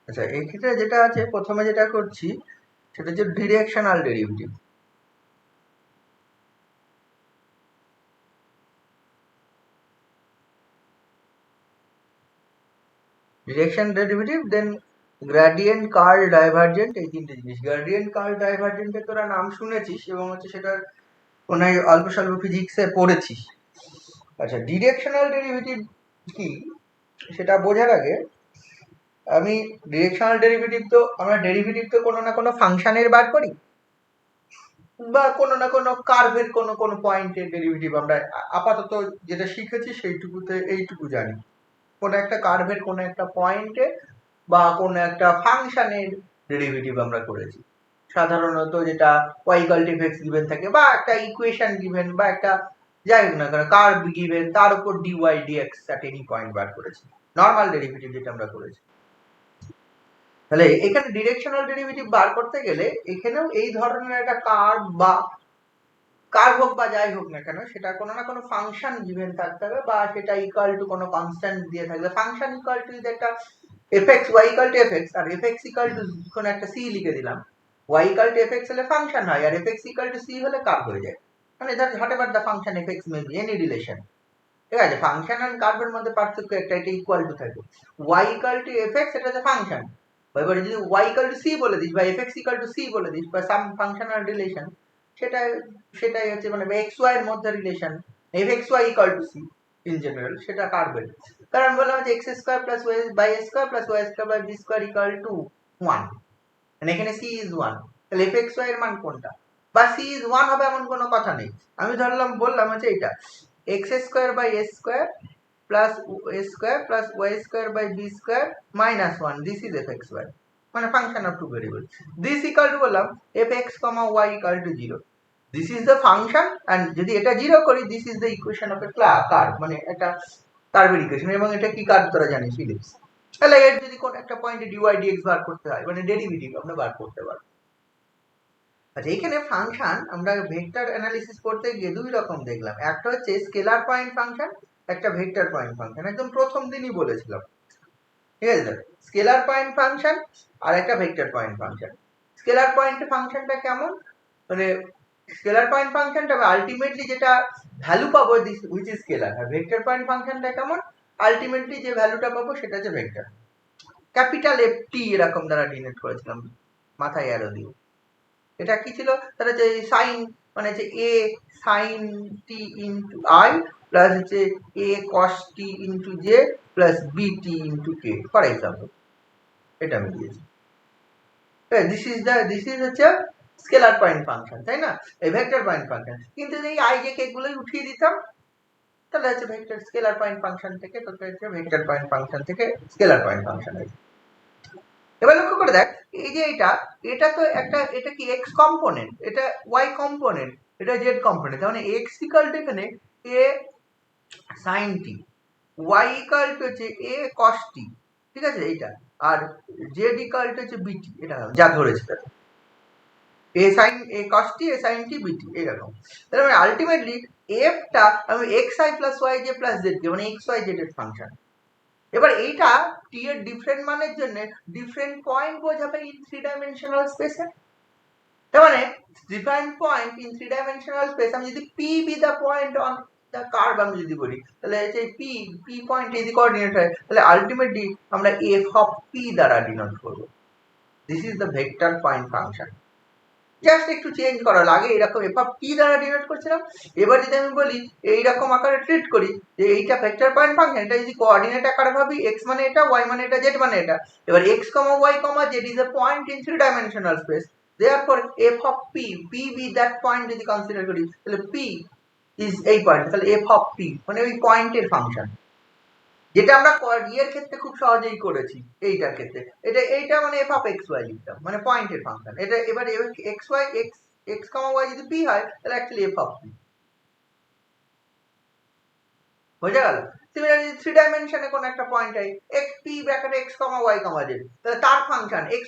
আচ্ছা, এই ক্ষেত্রে যেটা আছে, প্রথমে যেটা করছি সেটা হচ্ছে ডিরেকশনাল ডেরিভেটিভ। ডিরেকশন ডেরিভেটিভ, দেন গ্রেডিয়েন্ট, কার্ল, ডাইভারজেন্ট, এই তিনটে জিনিস। গ্রেডিয়েন্ট, কার্ল, ডাইভারজেন্টের তোরা নাম শুনেছিস এবং হচ্ছে সেটার কোনো অল্প স্বল্প ফিজিক্সে পড়েছিস। আচ্ছা, ডিরেকশনাল ডেরিভেটিভ কি সেটা বোঝার আগে আমি আমরা ডেরিভেটিভ তো কোনো না কোনো ফাংশনের বার করি, বা কোনো না কোনো কার্ভের কোনো কোনো পয়েন্টের ডেরিভেটিভ আমরা আপাতত যেটা শিখেছি সেইটুকুতে এইটুকু জানি। কোনো একটা কার্ভের কোনো একটা পয়েন্টে বা কোনো একটা ফাংশনের ডেরিভেটিভ আমরা করেছি সাধারণত, যেটা y = x গিভেন থাকে, বা একটা ইকুয়েশন গিভেন, বা একটা যাই হোক না কেন কার্ভ গিভেন, তার উপর dy dx at any point বার করেছি, নর্মাল ডেরিভেটিভ যেটা আমরা করেছি। তাহলে এখানে ডিরেকশনাল ডেরিভেটিভ বার করতে গেলে এখানেও এই ধরনের একটা কার্ভ হোক বা যাই হোক না কেন, সেটা কোনো না কোনো ফাংশন গিভেন থাকতে হবে, বা সেটা ইকুয়াল টু কোনো কনস্ট্যান্ট দিয়ে থাকবে। ফাংশন ইকুয়াল টু একটা fx, y = fx, আর fx = কোনো একটা c লিখে দিলাম। y = fx হলে ফাংশন হয়, আর fx = c হলে কার্ভ হয়ে যায়। মানে that whatever the function fx may be, any relation. ঠিক আছে, ফাংশন আর কার্ভের মধ্যে পার্থক্য একটা, এটা ইকুয়াল টু থাকে। y = fx, এটা হচ্ছে ফাংশন। এবারে যদি y = c বলে দিস, বা fx = c বলে দিস, বা সাম ফাংশনাল রিলেশন, সেটাই হচ্ছে মানে x y এর মধ্যে relation, fxy = c in general, সেটা কার্ভের। কারণ বললাম যে x² + y² + y² = 1, মানে এখানে c is 1, তাহলে fxy এর মান কোনটা? বা c is 1 হবে এমন কোনো কথা নেই। আমি বললাম হচ্ছে এটা x² / s² plus a² plus y² by b² minus 1, this is fxy, মানে function of two variables. This equal to বললাম fx, y = 0, this is the function, and যদি এটা 0 করি, this is the equation of a curve, মানে এটা কার্ভের equation. এবং এটা কি কার্ভ তোরা জানিস, ইলিপস। তাহলে এর যদি কোন একটা পয়েন্টে dy dx বার করতে হয়, মানে ডেরিভেটিভ আমরা বার করতে পারবো। আচ্ছা, এখানে ফাংশন আমরা ভেক্টর অ্যানালিসিস করতে গিয়ে দুই রকম দেখলাম, একটা হচ্ছে স্কেলার পয়েন্ট ফাংশন, একটা ভেক্টর পয়েন্ট ফাংশন, একদম প্রথম দিনই বলেছিলাম। ঠিক আছে, স্কেলার পয়েন্ট ফাংশন আর একটা vector point function. Scalar point ফাংশনটা কেমন, মানে স্কেলার পয়েন্ট ফাংশনটা আলটিমেটলি যেটা ভ্যালু পাবো হুইচ ইজ স্কেলার, আর ভেক্টর পয়েন্ট ফাংশনটা কেমন, আলটিমেটলি যে ভ্যালুটা পাবো সেটা হচ্ছে ভেক্টর। ক্যাপিটাল FT এরকম দ্বারা ডিনোট করেছিলাম মাথায় অ্যারো দিয়ে। এটা কি ছিল, তাহলে যে সাইন, মানে যে a sin t into I plus হচ্ছে a cos t into j plus bt into k, for example এটা আমি দিয়েছি। দিস ইজ হচ্ছে স্কেলার পয়েন্ট ফাংশন, তাই না, এই ভেক্টর পয়েন্ট ফাংশন। কিন্তু এই i j k গুলোই উঠিয়ে দিতাম, তাহলে হচ্ছে ভেক্টর স্কেলার পয়েন্ট ফাংশন থেকে তোকে হচ্ছে ভেক্টর পয়েন্ট ফাংশন থেকে স্কেলার পয়েন্ট ফাংশন হয়েছে। এবার লক্ষ্য করে দেখ, এই যে এটা তো একটা, এটা কি x কম্পোনেন্ট, এটা y কম্পোনেন্ট, এটা z কম্পোনেন্ট, তার মানে x = এখানে a sin t, y = হচ্ছে a cos t, ঠিক আছে এইটা, আর z = হচ্ছে bt, এটা যা ধরেছে তাতে a cos t, a sin t, bt এরকম। তার মানে আলটিমেটলি f টা আমি xi + yj + zk, মানে x y z এর ফাংশন। এবার এইটা t এর ডিফারেন্ট মানের জন্য ডিফারেন্ট পয়েন্ট বোঝাবে ইন থ্রি ডাইমেনশনাল স্পেসে। তার মানে different point in three dimensional space, আমি যদি p B the point on the curve আমি যদি বলি, তাহলে এই p পয়েন্ট যদি কোঅর্ডিনেট হয়, তাহলে আলটিমেটলি আমরা f অফ p দ্বারা ডিনোট করব। This is the vector point function. Just একটু চেঞ্জ করা লাগে, এরকম f অফ p দ্বারা ডিনোট করছিলাম। এবার যদি আমি বলি এইরকম আকারে ট্রিট করি যে এইটা ভেক্টর পয়েন্ট ফাংশন, এটা যদি কোঅর্ডিনেট আকারে ভাবি, x মানে এটা, y মানে এটা, z মানে এটা, এবার x, y, z is a point in three dimensional space, therefore f of p be that point যদি কনসিডার করি, তাহলে p is এই পয়েন্ট, তাহলে f of p মানে ওই পয়েন্টের ফাংশন, যেটা আমরা এর ক্ষেত্রে খুব সহজেই করেছি। এইটার ক্ষেত্রে এইটা মানে f of x y লিখতাম, মানে পয়েন্টের ফাংশন। এটা এবারে x y x, y যদি p হয়, তাহলে অ্যাকচুয়ালি f of p বোঝা গেল। সিমিলারলি থ্রি ডাইমেনশনে কোন একটা পয়েন্ট হয় x p bracket x, y, z, তাহলে তার ফাংশন x,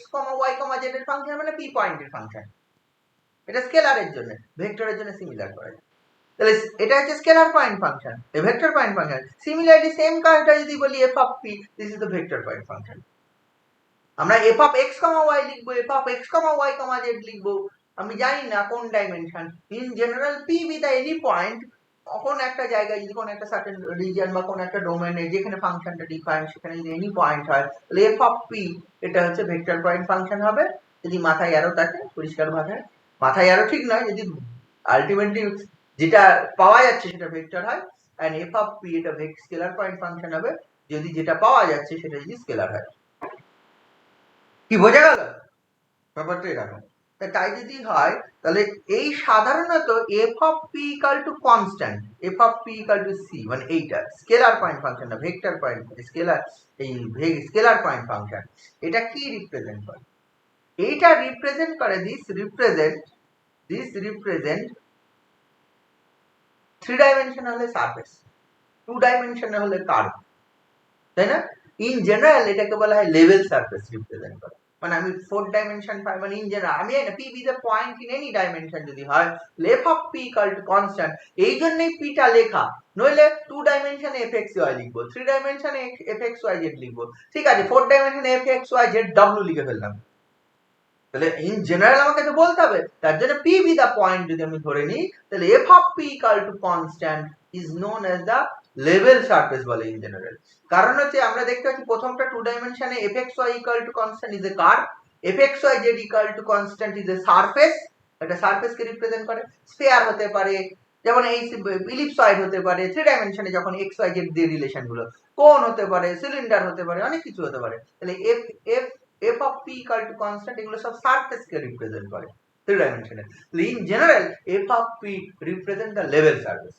y, z এর ফাংশন মানে p পয়েন্টের ফাংশন। এটা স্কেলারের জন্য, ভেক্টরের জন্য সিমিলার করে। তাহলে এটা হচ্ছে স্কেলার পয়েন্ট ফাংশন, এই vector point function. Similarly same কাজটা যদি বলি f of p, this is the vector point function. আমরা f of x, y লিখবো, f of x, y, z লিখবো, আমি জানি না কোন dimension. In general p with any point, কোন একটা জায়গায় যদি কোন একটা সার্টেন রিজিয়ন বা কোন একটা ডোমেইনে যেখানে ফাংশনটা ডিফাইন সেখানে যদি এনি পয়েন্ট হয় তাহলে f of p এটা হচ্ছে ভেক্টর পয়েন্ট ফাংশন হবে। যদি মাথায় অ্যারো থাকে, পরিষ্কার ভাষায় মাথায় অ্যারো ঠিক নয়, যদি আলটিমেটলি যেটা পাওয়া যাচ্ছে সেটা ভেক্টর হয়, এন্ড f of p এটা স্কেলার পয়েন্ট ফাংশন হবে যদি যেটা পাওয়া যাচ্ছে সেটা যদি স্কেলার হয়। কি বোঝা গেল ব্যাপারটা? এরকম। তাই যদি হয় তাহলে এই সাধারণত f of p equal to constant, f of p equal to c, মানে এইটা স্কেলার পয়েন্ট ফাংশন না, ভেক্টর পয়েন্ট স্কেলার, এই স্কেলার পয়েন্ট ফাংশন এটা কি রিপ্রেজেন্ট করে? এইটা রিপ্রেজেন্ট করে দিস রিপ্রেজেন্ট থ্রি ডাইমেনশনাল হলে সারফেস, টু ডাইমেনশনাল হলে কার্ভ, তাই না? ইন জেনারেল এটাকে বলা হয় লেভেল সারফেস রিপ্রেজেন্ট করে। মানে আমি 4 ডাইমেনশন পাই, মানে ইন জেনারেল আমি জানি না p be the point in any dimension যদি হয় f of p equal to constant, এই জন্যই p টা লেখা, নইলে 2 ডাইমেনশনে fxy লিখবো, 3 ডাইমেনশনে fxyz লিখবো, ঠিক আছে 4 ডাইমেনশনে fxyz w লিখে ফেললাম। তাহলে ইন জেনারেল আমাকে তো বলতে হবে, তার জন্য p be the point যদি আমি ধরে নিই তাহলে f of p equal to constant is known as the level surface বলে ইন জেনারেল। কারণ হচ্ছে আমরা দেখতে পাচ্ছি প্রথমটা 2 ডাইমেনশনে fxy equal to constant is a curve, fxyz equal to constant is a surface, এটা সারফেস কে রিপ্রেজেন্ট করে। স্ফিয়ার হতে পারে, যেমন এই ইলিপসয়েড হতে পারে 3 ডাইমেনশনে যখন xyz দিয়ে রিলেশন গুলো, কোন হতে পারে, সিলিন্ডার হতে পারে, অনেক কিছু হতে পারে। তাহলে f of p equal to constant এগুলো সব সারফেস কে রিপ্রেজেন্ট করে 3 ডাইমেনশনে। In general f of p represent the level surface.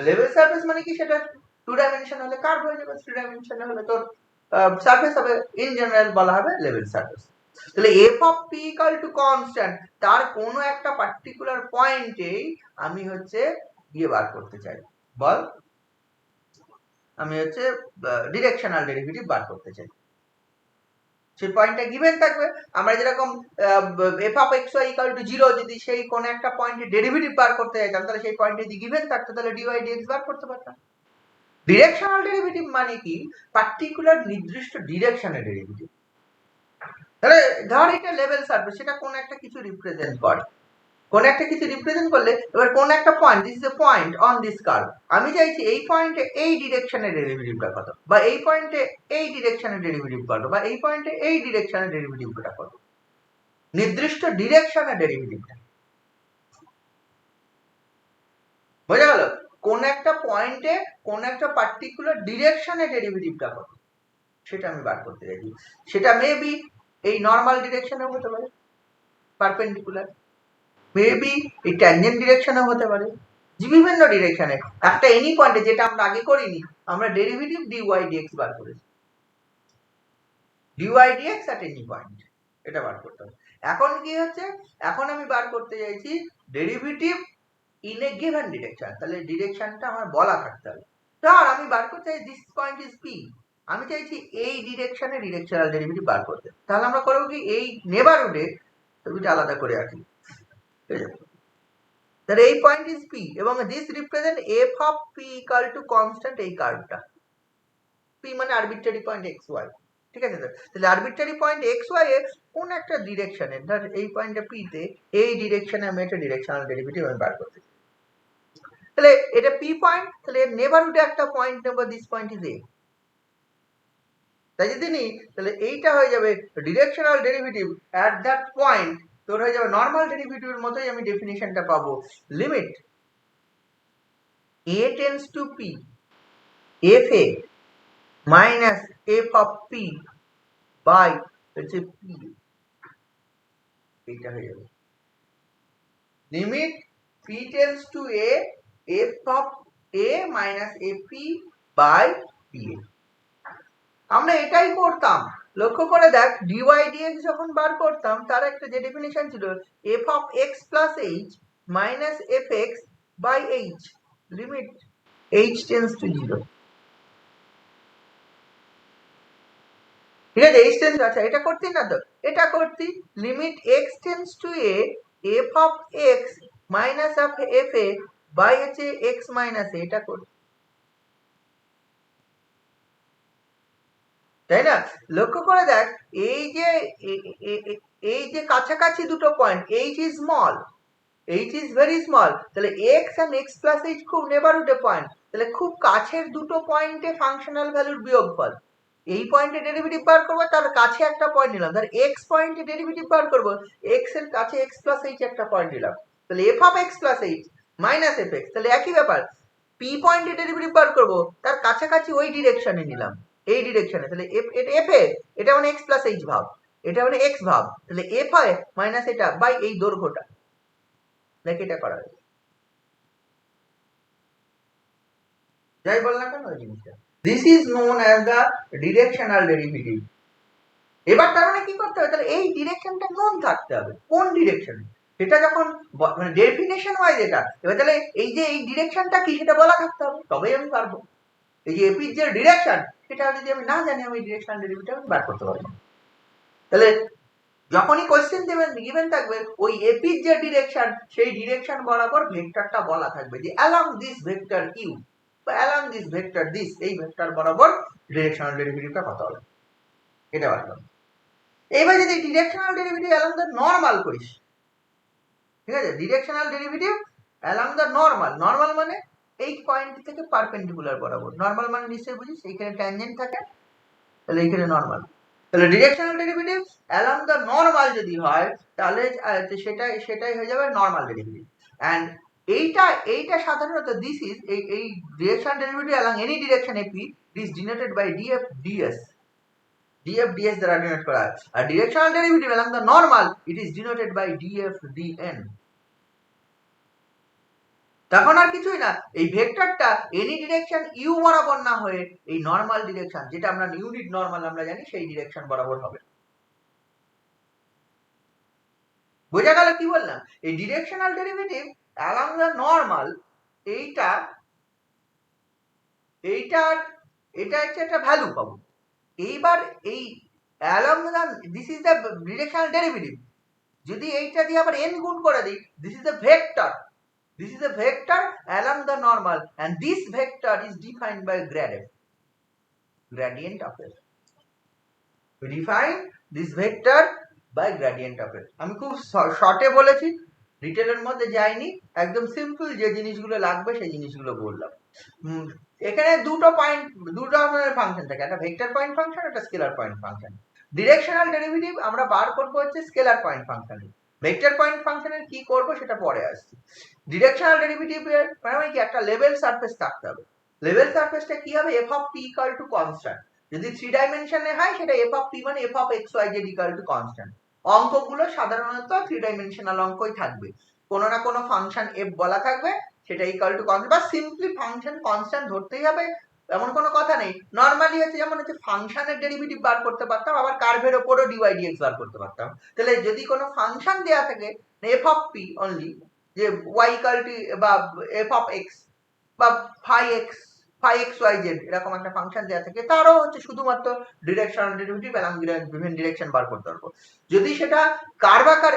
Level surface মানে কি, সেটা 2 ডাইমেনশন হলে কার্ভ হয়ে যাবে, 3 ডাইমেনশনে হলে তোর সারফেস হবে, ইন জেনারেল বলা হবে লেভেল সারফেস। তাহলে f of p equal to constant তার কোনো একটা পার্টিকুলার পয়েন্টে আমি হচ্ছে গিয়ে বার করতে চাই, বল আমি হচ্ছে ডিরেকশনাল ডেরিভেটিভ বার করতে চাই। সেই পয়েন্টটা গিভেন থাকবে, আমরা যেরকম f of xy equal to 0 যদি সেই কোন একটা পয়েন্টে ডেরিভেটিভ বার করতে চাইতাম তাহলে সেই পয়েন্টে যদি গিভেন থাকতো তাহলে dy dx বার করতে পারতাম। ডিরেকশনাল ডেরিভেটিভ মানে কি, পার্টিকুলার নির্দিষ্ট ডিরেকশনের ডেরিভেটিভ। তাহলে ধর এটা লেভেল সারফেস, সেটা কোন একটা কিছু রিপ্রেজেন্ট করে, কোন একটা কিছু রিপ্রেজেন্ট করলে এবার কোন একটা point, this is A point on this curve, আমি চাইছি এই পয়েন্টে এই ডিরেকশনের ডেরিভেটিভটা কত, বা এই পয়েন্টে এই ডিরেকশনের ডেরিভেটিভ কত, বা এই পয়েন্টে এই ডিরেকশনের ডেরিভেটিভটা কত, নির্দিষ্ট ডিরেকশনের ডেরিভেটিভটা। বোঝা গেল? কোন একটা পয়েন্টে কোন একটা পার্টিকুলার ডিরেকশনের ডেরিভেটিভটা কত সেটা আমি বার করতে চাইছি। সেটা মেবি এই নরমাল ডিরেকশনেও হতে পারে, পারপেন্ডিকুলার, মেবি এই ট্যানজেন্ট ডিরেকশনেও হতে পারে, বিভিন্ন ডিরেকশনে। একটা এনি পয়েন্টে, যেটা আমরা আগে করিনি, আমরা ডেরিভেটিভ dy dx বার করেছি, dy dx at any point, এটা বার করতে হবে। এখন কি হচ্ছে, এখন আমি বার করতে চাইছি derivative in a given direction, তাহলে ডিরেকশনটা আমার বলা থাকতে হবে। ধর আমি বার করতে চাই দিস পয়েন্ট ইজ p, আমি চাইছি এই ডিরেকশনে ডিরেকশনাল ডেরিভেটিভ বার করতে, তাহলে আমরা করব কি, এই নেবারহুডে ছবিটা আলাদা করে রাখি, ঠিক আছে? তাহলে এই পয়েন্ট ইজ p এবং this represent f of p equal to constant, এই কার্ভটা p মানে আরবিট্রারি পয়েন্ট xy, ঠিক আছে? তাহলে আরবিট্রারি পয়েন্ট xy এর কোন একটা ডিরেকশনে, ধর এই পয়েন্টটা p তে, এই ডিরেকশনে আমি একটা ডিরেকশনাল ডেরিভেটিভ আমি বার করতে, তাহলে এটা p পয়েন্ট, তাহলে নেবারহুডে একটা পয়েন্ট নেব, দিস পয়েন্ট ইজ a, তাই যদি নিই তাহলে এইটা হয়ে যাবে directional derivative at that point, তোর হয়ে যাবে নরমাল ডেরিভেটিভের মতোই আমি ডেফিনিশনটা পাবো, limit a tends to p fa minus f of p by হচ্ছে p, এইটা হয়ে যাবে limit p tends to a f of a minus fp by pa। আমরা এটাই করতাম, লক্ষ্য করে দেখ, dy dx যখন বার করতাম তার একটা যে ডেফিনিশন ছিল f of x plus h minus fx by h, limit h tends to 0, ঠিক আছে? h tends, আচ্ছা এটা করতি না তো, এটা করতি, limit x tends to a f of x minus of fa by হচ্ছে x minus a, এটা করতি। তাই না? লক্ষ্য করে দেখ, এই যে এই যে কাছাকাছি দুটো point, h is small, h is very small, তাহলে x and x plus h খুব নেবারহুডে পয়েন্ট, তাহলে খুব কাছের দুটো পয়েন্টে ফাংশনাল ভ্যালুর বিয়োগফল। এই পয়েন্টে ডেরিভেটিভ বার করবো, তার কাছে একটা পয়েন্ট নিলাম, ধর x পয়েন্টে ডেরিভেটিভ বার করবো, x এর কাছে x plus h একটা পয়েন্ট নিলাম, তাহলে f of x plus h minus fx, তাহলে একই ব্যাপার, p পয়েন্টে ডেরিভেটিভ বার করবো, তার কাছাকাছি ওই ডিরেকশনে নিলাম, এই ডিরেকশনে, তাহলে f এ এটা মানে x plus h ভাব, এটা মানে x ভাব, তাহলে f হয় মাইনাস এটা বাই এই দৈর্ঘ্যটা, দেখ এটা করা হয়েছে। যাই বল না কেন ওই জিনিসটা, this is known as the directional derivative. এবার তার মানে কি করতে হবে, তাহলে এই ডিরেকশনটা নোন থাকতে হবে, কোন ডিরেকশনে, সেটা যখন মানে ডেফিনেশন ওয়াইজ এটা, এবার তাহলে এই যে এই ডিরেকশনটা কি সেটা বলা থাকতে হবে, তবেই আমি পারবো। এই যে এপির যে ডিরেকশন, সেটা যদি আমি না জানি, আমি ডিরেকশনাল ডেরিভেটিভ বার করতে পারবো। তাহলে যখনই কোশ্চেন দেবেন গিভেন থাকবে ওই এপির যে ডিরেকশন, সেই ডিরেকশন বরাবর ভেক্টরটা বলা থাকবে যে অ্যালং দিস ভেক্টর ইউ বা অ্যালং দিস ভেক্টর দিস, এই ভেক্টর বরাবর ডিরেকশনাল ডেরিভেটিভটা কত হবে, এটা বললাম। এইবার যদি directional derivative along the normal করিস, ঠিক আছে, directional derivative along the normal, normal মানে এই পয়েন্ট থেকে পারপেন্ডিকুলার বরাবর, নরমাল মানে নিশ্চয়ই বুঝিস এইখানে ট্যানজেন্ট থাকে, তাহলে এইখানে নরমাল, তাহলে directional derivative along the normal যদি হয়, তাহলে সেটাই হয়ে যাবে নরমাল ডেরিভেটিভ। অ্যান্ড এইটা সাধারণত দিস ইজ এই directional derivative along any direction AP is denoted by df ds, df ds দ্বারা ডিনোট করা হয়, আর directional derivative along the normal it is denoted by df dn। তখন আর কিছুই না, এই ভেক্টরটা এনি ডিরেকশন ইউ বরাবর না হয়ে এই নরমাল ডিরেকশন, যেটা আমরা ইউনিট নরমাল আমরা জানি, সেই ডিরেকশন বরাবর হবে। বোঝা গেল কি বললাম? এই directional derivative along the normal, এটা হচ্ছে একটা ভ্যালু পাবো। এইবার এই along the, this is the directional derivative, যদি এইটা দিয়ে আবার n গুণ করে দিই, this is the vector, this is a vector along the normal and this vector is defined by grad f, gradient of f. We define this vector by gradient of f. আমি খুব শর্টে বলেছি, ডিটেলের মধ্যে যাইনি, একদম সিম্পল যে জিনিসগুলো লাগবে সেই জিনিসগুলো বললাম। এখানে দুটো ধরনের ফাংশন থাকে, একটা ভেক্টর পয়েন্ট ফাংশন, একটা scalar point function. Directional derivative আমরা বার করবো হচ্ছে স্কেলার পয়েন্ট ফাংশনে, ভেক্টর পয়েন্ট ফাংশনের কি করব সেটা পরে আসছে। ডিরেকশনাল ডেরিভেটিভের মানে কি একটা লেভেল সারফেস থাকতে হবে, লেভেল সারফেসটা কি হবে, f of p equal to constant, যদি 3 ডাইমেনশনে হয় সেটা f of p মানে f of x y z equal to constant। অঙ্কগুলো সাধারণত 3 ডাইমেনশনাল অঙ্কই থাকবে, কোনো না কোনো ফাংশন f বলা থাকবে, সেটা ইকুয়াল টু কনস্ট্যান্ট বা সিম্পলি ফাংশন কনস্ট্যান্ট ধরতেই হবে, এমন কোনো কথা নেই। নরমালি হচ্ছে যেমন হচ্ছে ফাংশনের ডেরিভেটিভ বার করতে পারতাম, আবার কার্ভের উপরও dy dx বার করতে পারতাম। তাহলে যদি কোনো ফাংশন দেয়া থাকে f of p অনলি, যে y ইকুয়াল টু বা f of x বা phi x y z এরকম একটা ফাংশন দেয়া থাকে, তারও হচ্ছে শুধুমাত্র ডিরেকশনাল ডেরিভেটিভ অ্যালং বিভিন্ন ডিরেকশন বার করতে পারবো। যদি সেটা কার্ভ আকার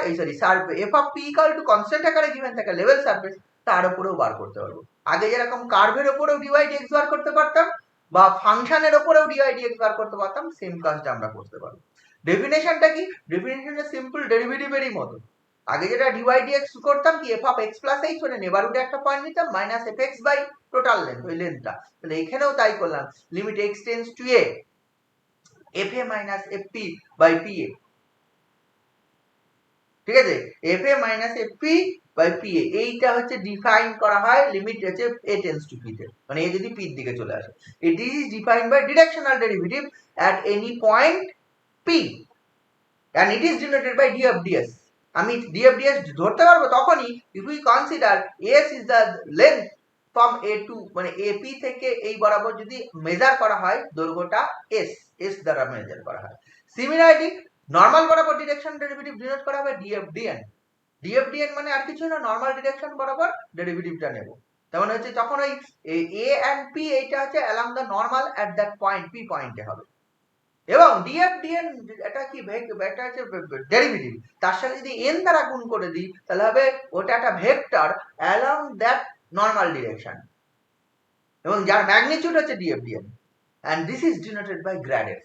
f of p equal to constant আকারে গিভেন থাকে লেভেল সারফেস, তার উপরেও বার করতে পারবো। আগে যেরকম কার্ভের উপরেও dy dx বার করতে পারতাম বা ফাংশনের উপরেও dy dx বার করতে পারতাম, সেম কাজটা আমরা করতে পারবো। ডেফিনেশনটা কি, ডেফিনেশনটা সিম্পল ডেরিভেটিভেরই মতো। আগে যেটা dy dx করতাম কি f of x plus h, মানে নেবারহুডে একটা পয়েন্ট নিতাম, minus fx by total length, ওই লেন্থটা, তাহলে এখানেও তাই করলাম, limit x tends to a fa minus fp by pa, ঠিক আছে, fa minus fp by pa, এইটা হচ্ছে ডিফাইন করা হয় লিমিট হচ্ছে a টেন্ডস টু p তে, মানে a যদি p এর দিকে চলে আসে, it is defined by directional derivative at any point p and it is denoted by df ds। আমি df ds ধরতে পারবো তখনই if we consider s is the length from a to, মানে ap থেকে এই বরাবর যদি মেজার করা হয় দৈর্ঘ্যটা s দ্বারা মেজার করা হয়। সিমিলারলি নরমাল বরাবর ডিরেকশন ডেরিভেটিভ ডিনোট করা হবে df dn, df dn মানে আর কিছু না, নরমাল ডিরেকশন বরাবর ডেরিভেটিভটা নেব, তেমন হচ্ছে তখন ওই a and p এইটা হচ্ছে along the normal at that point p পয়েন্টে হবে, এবং df dn এটা কি এটা হচ্ছে ডেরিভেটিভ, তার সাথে যদি n দ্বারা গুণ করে দিই তাহলে হবে ওটা একটা vector along that normal direction, এবং যার ম্যাগনিটিউড হচ্ছে df dn, and this is denoted by grad f।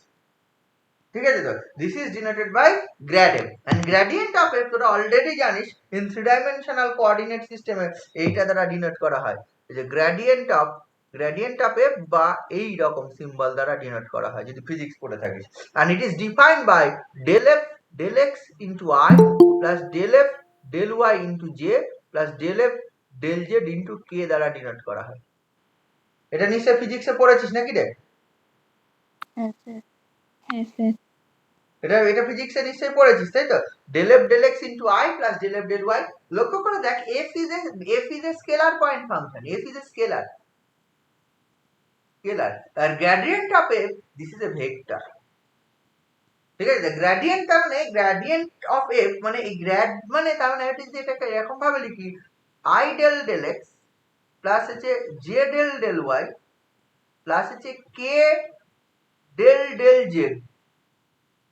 ঠিক আছে তো, this is denoted by grad f and gradient of f তোরা অলরেডি জানিস ইন থ্রি ডাইমেনশনাল কোঅর্ডিনেট সিস্টেমে এইটা দ্বারা ডিনোট করা হয়, এই যে গ্রেডিয়েন্ট অফ এফ বা এই রকম সিম্বল দ্বারা ডিনোট করা হয় যদি ফিজিক্স পড়ে থাকিস, and it is defined by del f del x into i plus del f del y into j plus del f del z into k দ্বারা ডিনোট করা হয়। এটা নিশ্চয় ফিজিক্সে পড়েছিস নাকি রে? হ্যাঁ স্যার। হ্যাঁ স্যার। এটা ফিজিক্সে নিশ্চয়ই পড়েছিস তাই তো, del f del x into i plus del f del y. লক্ষ্য করে দেখ f is a scalar point function, f is a scalar আর gradient of f this is a vector. ঠিক আছে, গ্রেডিয়েন্ট তার মানে গ্রেডিয়েন্ট অফ এফ মানে এই গ্রেড মানে তার মানে এটাকে এরকম ভাবে লিখি i del del x plus হচ্ছে j del del y plus হচ্ছে কে ডেল ডেল জেড,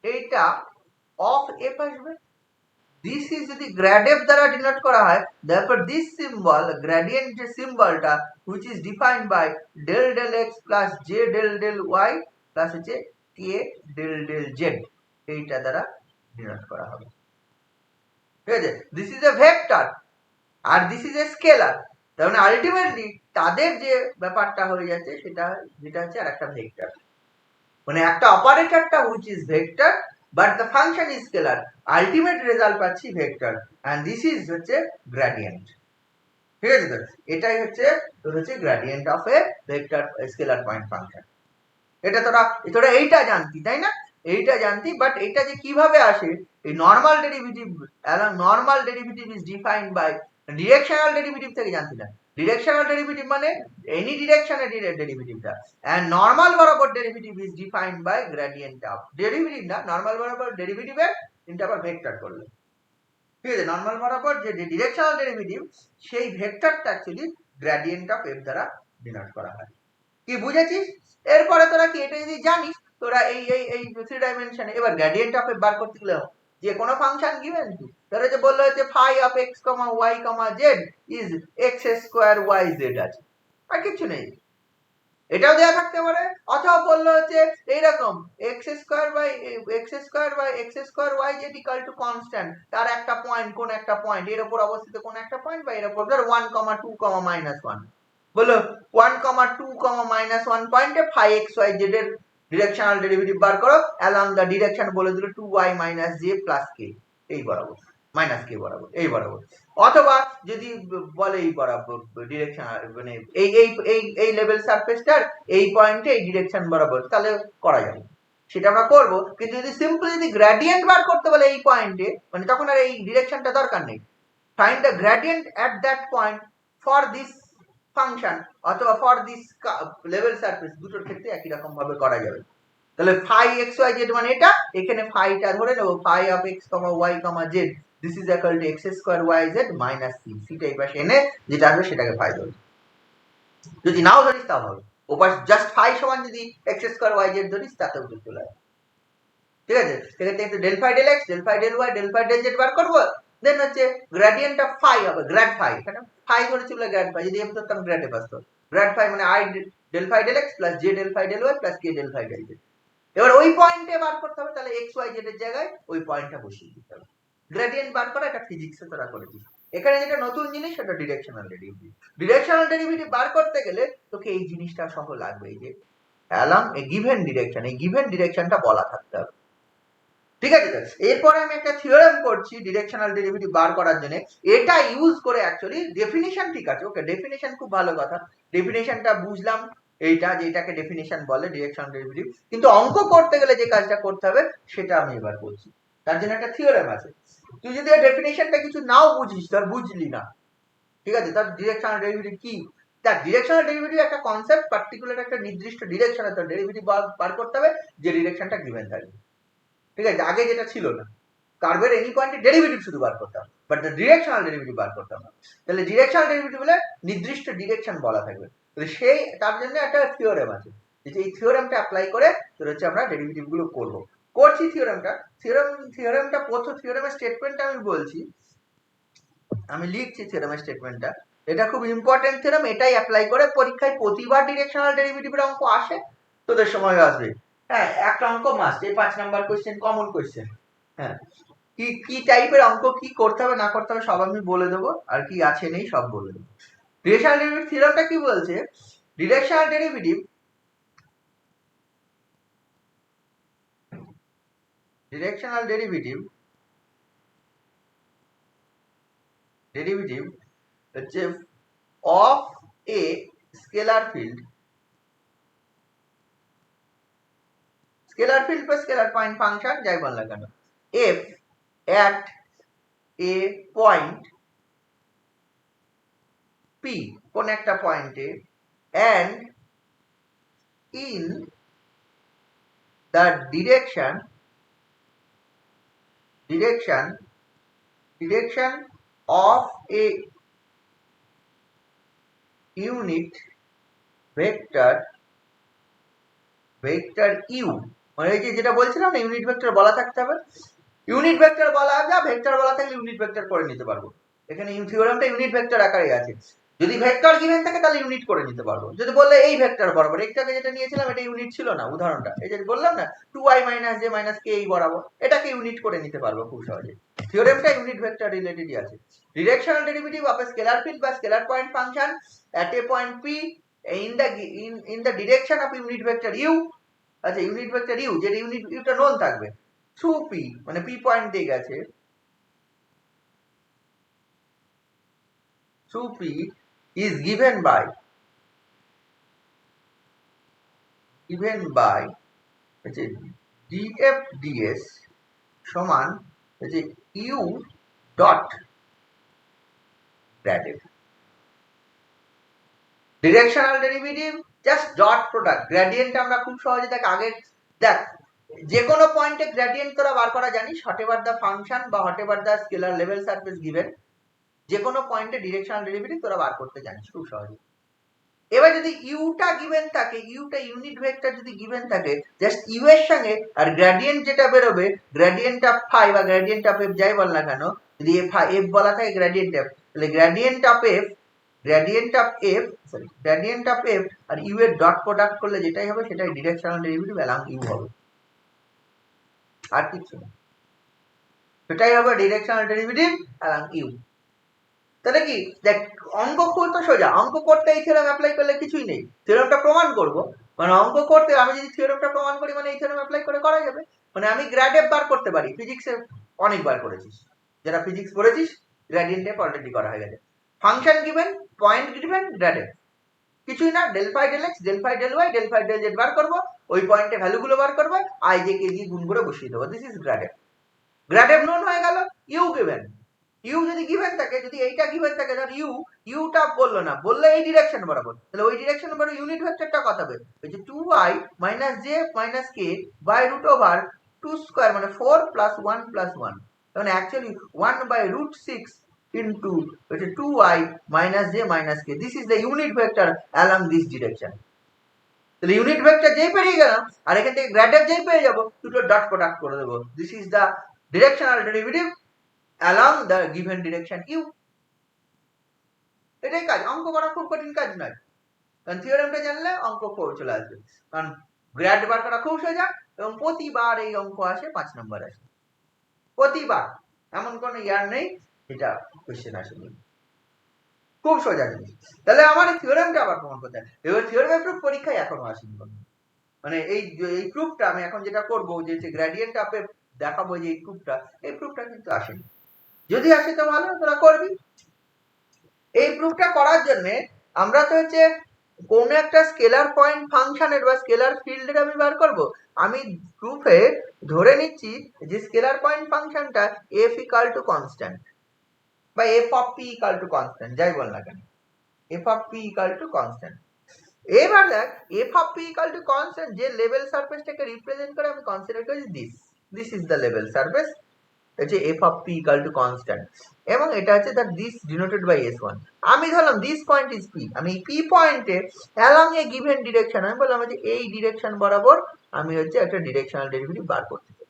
এইটা অফ এফ আসবে। দিস ইজ যদি গ্র্যাড এফ দ্বারা ডিনোট করা হয়, therefore this symbol gradient যে সিম্বলটা which is defined by del del x plus j del del y plus হচ্ছে k del del z, এইটা দ্বারা ডিনোট করা হবে। ঠিক আছে, দিস ইজ এ ভেক্টর আর দিস ইজ এ স্কেলার, তার মানে আলটিমেটলি তাদের যে ব্যাপারটা হয়ে যাচ্ছে যেটা হচ্ছে আর একটা ভেক্টর, মানে একটা অপারেটরটা which is vector but the function is scalar, ultimate result পাচ্ছি ভেক্টর and this is হচ্ছে gradient। ঠিক আছে তো, এটাই হচ্ছে তোর হচ্ছে gradient of a vector scalar point function। এটা তোরা এইটা জানতি তাই না, এইটা জানতি, বাট এটা যে কিভাবে আসে, এই normal derivative normal derivative is defined by directional derivative থেকে জানতি না। ডিরেকশনাল ডেরিভেটিভ মানে এনি ডিরেকশনে ডেরিভেটিভটা, এন্ড নরমাল বরাবর derivative is defined by gradient of derivative না, নরমাল বরাবর ডেরিভেটিভের কিন্তু আবার ভেক্টর করলে। ঠিক আছে, নরমাল বরাবর যে ডিরেকশনাল ডেরিভেটিভ সেই ভেক্টরটা অ্যাকচুয়ালি গ্রেডিয়েন্ট অফ এফ দ্বারা ডিনোট করা হয়। কি বুঝেছিস? এরপরে তোরা কি এটা যদি জানিস, তোরা এই এই এই থ্রি ডাইমেনশনে এবার গ্রেডিয়েন্ট অফ এফ বার করতে গেলে যে কোনো ফাংশন গিভেন কি তোরা যে বললো যে phi of x comma y comma z is x square y z আছে, আর কিছু নেই, এটাও দেওয়া থাকতে পারে, অথবা বললো হচ্ছে এইরকম x square by x square y z equal to constant, তার একটা পয়েন্ট কোন একটা পয়েন্ট এর উপর অবস্থিত কোন একটা পয়েন্ট বা এর উপর ধর 1,2,-1 বলো 1,2,-1 পয়েন্টে ফাই এক্স ওয়াই জেড এর ডিরেকশনাল ডেরিভেটিভ বার করো অ্যালং দ্য ডিরেকশন বলে দিল 2y - j + k এই বরাবর মাইনাস কে বরাবর এই বরাবর, অথবা যদি বলে এই বরাবর ডিরেকশন মানে এই এই এই এই লেভেল সারফেসটার এই পয়েন্টে এই ডিরেকশন বরাবর, তাহলে করা যাবে, সেটা আমরা করব। কিন্তু যদি সিম্পলি যদি গ্রেডিয়েন্ট বার করতে বলে এই পয়েন্টে, মানে তখন আর এই ডিরেকশনটা দরকার নেই, find the gradient at that point for this function অথবা ফর দিস লেভেল সারফেস, দুটোর ক্ষেত্রে একই রকম ভাবে করা যাবে। তাহলে ফাই এক্স ওয়াই জেড মানে এটা, এখানে ফাইটা ধরে নেব phi of x comma y comma z this is equal to x square y z minus c, সিটা এই পাশে এনে যেটা আসবে সেটাকে ফাই ধরবি, যদি নাও ধরিস তাও হবে, ওপাশ জাস্ট ফাই সমান যদি এক্স স্কয়ার ওয়াই জেড ধরিস তাতে উত্তর চলে আসবে। ঠিক আছে, সেক্ষেত্রে একটু del phi del x del phi del y del phi del z বার করবো, দেন হচ্ছে গ্রেডিয়েন্ট অফ ফাই হবে গ্র্যাড ফাই, এখানে ফাই ধরেছি বলে গ্র্যাড ফাই, যদি এম ধরতাম গ্র্যাড এফ আসতো, গ্র্যাড ফাই মানে i del phi del x plus j del phi del y plus k del phi del z. এবার ওই পয়েন্টে বার করতে হবে, তাহলে এক্স ওয়াই জেড এর জায়গায় ওই পয়েন্টটা বসিয়ে দিতে হবে। গ্রেডিয়েন্ট বার করা এটা ফিজিক্সে তোরা করেছিস, এখানে যেটা নতুন জিনিস সেটা ডিরেকশনাল ডেরিভেটিভ। ডিরেকশনাল ডেরিভেটিভ বার করতে গেলে তোকে এই জিনিসটা সহ লাগবে, এই যে অ্যালং এ গিভেন ডিরেকশন, এই গিভেন ডিরেকশনটা বলা থাকতে হবে। ঠিক আছে, এরপরে আমি একটা থিওরেম করছি ডিরেকশনাল ডেরিভেটিভ বার করার জন্য, এটা ইউজ করে অ্যাকচুয়ালি ডেফিনিশন ঠিক আছে, ওকে ডেফিনিশন খুব ভালো কথা, ডেফিনিশনটা বুঝলাম এইটা যে এটাকে ডেফিনিশন বলে ডিরেকশনাল ডেরিভেটিভ, কিন্তু অঙ্ক করতে গেলে যে কাজটা করতে হবে সেটা আমি এবার বলছি, তার জন্য একটা থিওরেম আছে। তুই যদি ডেফিনিশনটা কিছু নাও বুঝিস, তার বুঝলি না, ঠিক আছে, তার ডিরেকশনাল ডেরিভেটিভ কি, তার ডিরেকশনাল ডেরিভেটিভ একটা কনসেপ্ট, পার্টিকুলার একটা নির্দিষ্ট ডিরেকশনে তার ডেরিভেটিভ বার করতে হবে যে ডিরেকশনটা গিভেন থাকবে। ঠিক আছে, আগে যেটা ছিল না, কার্ভের এনি পয়েন্টে ডেরিভেটিভ শুধু বার করতাম, বাট ডিরেকশনাল ডেরিভেটিভ বার করতাম না। তাহলে ডিরেকশনাল ডেরিভেটিভ হলে নির্দিষ্ট ডিরেকশন বলা থাকবে, তাহলে সেই তার জন্য একটা থিওরেম আছে, যে এই থিওরেমটা অ্যাপ্লাই করে তোর হচ্ছে আমরা ডেরিভেটিভ গুলো করছি। থিওরেমটা প্রথম থিওরেমের স্টেটমেন্টটা আমি বলছি, আমি লিখছি থিওরেমের স্টেটমেন্টটা, এটা খুব ইম্পর্টেন্ট থিওরেম, এটাই অ্যাপ্লাই করে পরীক্ষায় প্রতিবার ডিরেকশনাল ডেরিভেটিভের অঙ্ক আসে, তোদের সময় আসবে। হ্যাঁ, একটা অঙ্ক মাস্ট, এই 5 নাম্বার কোশ্চেন কমন কোশ্চেন। হ্যাঁ, কি কি টাইপের অঙ্ক কি করতে হবে না করতে হবে সব আমি বলে দেবো, আর কি আছে নেই সব বলে দেবো। ডিরেকশনাল ডেরিভেটিভ থিওরামটা কি বলছে? ডিরেকশনাল ডেরিভেটিভ হচ্ছে অফ এ স্কেলার ফিল্ড বা স্কেলার পয়েন্ট ফাংশন যাই বল না কেন, F at a point P, কোন একটা পয়েন্টে, and in the direction of a unit vector u, মানে এই যে যেটা বলছিলাম না ইউনিট ভেক্টর বলা থাকতে হবে, ইউনিট ভেক্টর বলা যা ভেক্টর বলা থাকলে ইউনিট ভেক্টর করে নিতে পারবো। এখানে থিওরামটা ইউনিট ভেক্টর আকারে আছে, যদি ভেক্টর গিভেন থাকে তাহলে ইউনিট করে নিতে পারবো। যদি বললে এই ভেক্টর বরাবর, একটাকে যেটা নিয়েছিলাম এটা ইউনিট ছিল না, উদাহরণটা এই যে বললাম না 2i - j - k এই বরাবর, এটাকে ইউনিট করে নিতে পারবো খুব সহজে। থিওরেমটা ইউনিট ভেক্টর রিলেটেডই আছে। Directional derivative of a scalar field বা scalar point function at a point p in the direction of unit vector u, আচ্ছা ইউনিট ভেক্টর u, যেটা ইউনিট ইউটা নোন থাকবে, through p, মানে p পয়েন্ট দিয়ে গেছে, through p is given by হচ্ছে df ds সমান হচ্ছে u dot gradient. Directional derivative just dot product, gradient আমরা খুব সহজে দেখ আগে দেখ যে কোনো পয়েন্টে গ্রেডিয়েন্ট তোরা বার করা জানিস, হটেভার দ্য ফাংশন বা whatever the scalar level surface given, যে কোনো পয়েন্টে ডিরেকশনাল ডেরিভেটিভ তোরা বার করতে জানিস খুব সহজে। এবার যদি ইউটা গিভেন থাকে, ইউটা ইউনিট ভেক্টর যদি গিভেন থাকে, জাস্ট ইউ এর সঙ্গে আর গ্রেডিয়েন্ট যেটা বেরোবে, গ্রেডিয়েন্ট অফ ফাই বা গ্রেডিয়েন্ট অফ এফ যাই বল না কেন, যদি এফ বলা থাকে গ্রেডিয়েন্ট এফ, তাহলে গ্রেডিয়েন্ট অফ এফ আর ইউ এর ডট প্রোডাক্ট করলে যেটাই হবে সেটাই ডিরেকশনাল ডেরিভেটিভ অ্যালং ইউ হবে, আর কিছু না, সেটাই হবে ডিরেকশনাল ডেরিভেটিভ অ্যালং ইউ। তাহলে কি দেখ অঙ্ক করতে সোজা, অঙ্ক করতে এই থিওরেম অ্যাপ্লাই করলে কিছুই নেই, থিওরেমটা প্রমাণ করব, মানে অঙ্ক করতে আমি যদি থিওরেমটা প্রমাণ করি মানে এই থিওরেম অ্যাপ্লাই করে করা যাবে, মানে আমি গ্র্যাড এফ বার করতে পারি, ফিজিক্সে অনেকবার করেছিস, যারা ফিজিক্স পড়েছিস গ্রেডিয়েন্ট এফ অলরেডি করা হয়ে গেছে। Function given, point given, grad f, কিছুই না, del phi del x, del phi del y, del phi del z বার করবো, ওই পয়েন্টে ভ্যালুগুলো বার করবো, আই জে কে দিয়ে গুণ করে বসিয়ে দেবো, this is grad F. Grad F known হয়ে গেল। ইউ গিভেন, ইউ যদি গিভেন থাকে, যদি এইটা গিভেন থাকে, ধর ইউটা বললো না, বললে এই ডিরেকশন বরাবর, তাহলে ওই ডিরেকশন বরাবর ইউনিট ভেক্টরটা কত হবে, ওই যে 2i - j - k by root over 2 square, মানে 4 + 1 + 1, মানে অ্যাকচুয়ালি 1/√6 ইনটু হচ্ছে 2i - j - k, this is the unit vector along this direction. তাহলে ইউনিট ভেক্টর যেই পেরিয়ে গেলাম আর এখান থেকে গ্র্যাড এফ যেই পেয়ে যাবো, দুটো ডট প্রোডাক্ট করে দেবো, this is the directional derivative along the given direction u। এটাই কাজ, অঙ্ক করা খুব কঠিন কাজ নয়, কারণ থিওরেমটা জানলে অঙ্ক চলে আসবে, কারণ গ্র্যাড বার করা খুব সোজা, এবং প্রতিবার এই অঙ্ক আসে 5 নম্বর আসে, প্রতিবার, এমন কোনো ইয়ার নেই এটা কোশ্চেন আসেনি, খুব সোজা জিনিস। তাহলে আমার এই থিওরেমটা আবার প্রমাণ করতে হয়, এবার থিওরেমের প্রুফ পরীক্ষায় এখনো আসেনি, মানে এই প্রুফটা আমি এখন যেটা করবো যে গ্রেডিয়েন্ট আপে দেখাবো যে এই প্রুফটা কিন্তু আসেনি, যদি আসে তো ভালো, তোরা করবি। এই প্রুফটা করার জন্য আমরা তো হচ্ছে কোন একটা স্কেলার পয়েন্ট ফাংশনের বা স্কেলার ফিল্ডের আমি বার করব, আমি প্রুফে ধরে নিচ্ছি যে স্কেলার পয়েন্ট ফাংশনটা f = কনস্ট্যান্ট বা f of p = কনস্ট্যান্ট যাই বল না কেন, f of p = কনস্ট্যান্ট। এবার দেখ f of p = কনস্ট্যান্ট যে লেভেল সারফেসটাকে রিপ্রেজেন্ট করে আমি কনসিডার করি this is the level surface, হচ্ছে f of p = কনস্ট্যান্ট, এবং এটা হচ্ছে that this denoted by s1। আমি ধরলাম দিস পয়েন্ট ইজ p, আমি p পয়েন্টে অ্যালং এ গিভেন ডিরেকশন, আমি বললাম যে এই ডিরেকশন বরাবর আমি হচ্ছে একটা ডিরেকশনাল ডেরিভেটিভ বার করতে চাই,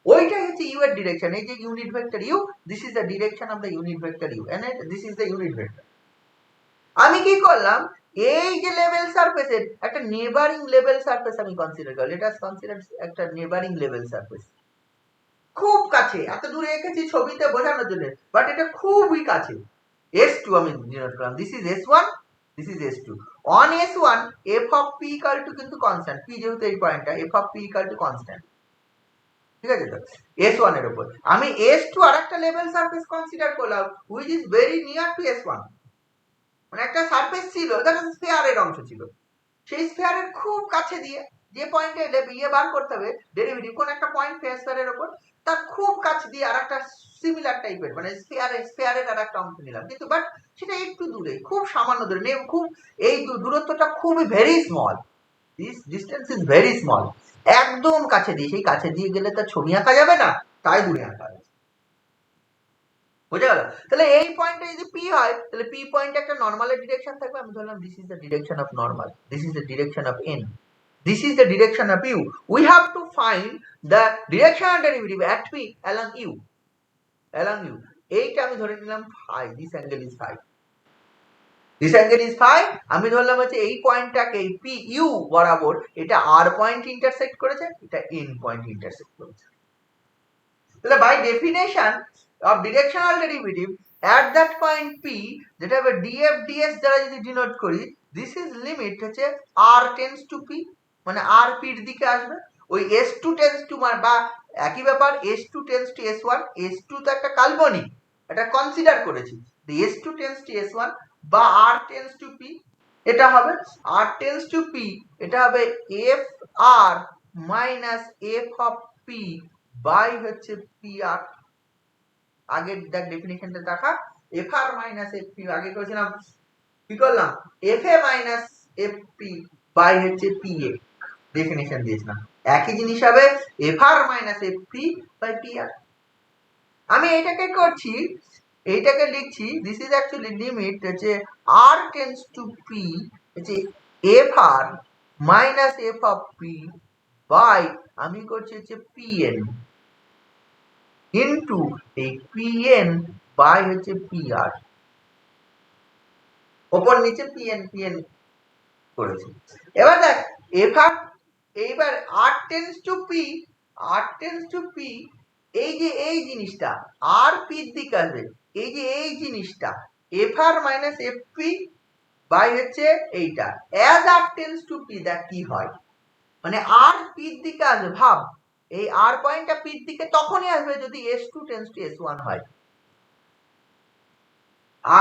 ওইটাই হচ্ছে u এর ডিরেকশন, এই যে unit vector u, this is the direction of the unit vector u, and this is the unit vector. আমি কি করলাম, এই যে লেভেল সারফেসের একটা নেবারিং লেভেল সারফেস আমি কনসিডার করি, লেট আস কনসিডার একটা নেবারিং লেভেল সারফেস, খুব কাছে, এত দূরে এঁকেছি ছবিতে বোঝানোর জন্য, বাট এটা খুবই কাছে। S2 আমি ডিনোট করলাম, this is S1, this is S2। On S1 f of p equal to কিন্তু কনস্ট্যান্ট, p যেহেতু এই পয়েন্টটা, f of p equal to constant, ঠিক আছে তো? S1 এর উপর আমি S2 আরেকটা লেভেল সারফেস কনসিডার করলাম which is very near to S1, মানে একটা সারফেস ছিল, দ্যাট ইজ স্ফিয়ারের অংশ ছিল, সেই স্ফিয়ারের খুব কাছে দিয়ে যে পয়েন্টে ইয়ে বার করতে হবে ডেরিভেটিভ, কোন একটা পয়েন্ট স্ফিয়ারের উপর, তার খুব কাছে দিয়ে আরেকটা সিমিলার টাইপের মানে স্ফিয়ারের আরেকটা অংশ নিলাম, কিন্তু বাট সেটা একটু দূরে, খুব সামান্য দূরে, খুব এই দূরত্বটা খুবই very small, this distance is very small, একদম কাছে দিয়ে, সেই কাছে দিয়ে গেলে তার ছবি আঁকা যাবে না, তাই দূরে আঁকা যাবে, বুঝে গেল? তাহলে এই পয়েন্টে যদি পি হয়, তাহলে পি পয়েন্টে একটা নরমালের ডিরেকশন থাকবে, আমি ধরলাম this is the direction of normal, this is the direction of N, this is the direction of u. We have to find the directional derivative at p along u, along u. এইটা আমি ধরে নিলাম phi, this angle is phi, this angle is phi, আমি ধরলাম হচ্ছে এই পয়েন্টটাকে এই p u বরাবর এটা r পয়েন্ট ইন্টারসেক্ট করেছে, এটা n পয়েন্ট ইন্টারসেক্ট করেছে। তাহলে by definition of directional derivative at that point p, যেটা হবে df ds দ্বারা যদি ডিনোট করি, this is limit হচ্ছে r tends to p, মানে r p এর দিকে আসবে, ওই s2 tends to বা একই ব্যাপার s2 tends to s1, s2 তো একটা কাল্পনিক, এটা কনসিডার করেছি, s2 tends to s1 বা r tends to p, এটা হবে r tends to p, এটা হবে f r minus f of p by হচ্ছে pr, আগের দেখ ডেফিনিশনটা দেখা, fr minus fp আগে করেছিলাম, কি করলাম fa minus fp বাই হচ্ছে pa, ডেফিনিশন দিয়েছিলাম, একই জিনিস হবে fr minus fp by pr। আমি এইটাকে করছি, এইটাকে লিখছি, দিস ইজ অ্যাকচুয়ালি লিমিট হচ্ছে r টেন্ডস টু p হচ্ছে fr minus f of p by আমি করছি হচ্ছে pn ইনটু এই pn বাই হচ্ছে pr, ওপর নিচে pn করেছি। এবার দেখ fr, এইবার r টেন্ডস টু p, এই যে এই জিনিসটা r p এর দিকে আসবে, এই যে এই জিনিসটা fr minus fp বাই হচ্ছে এইটা, as r tends to p, দেখ কি হয়, মানে r p এর দিকে আসবে, ভাব এই r পয়েন্টটা p এর দিকে তখনই আসবে যদি s2 tends to s1 হয়,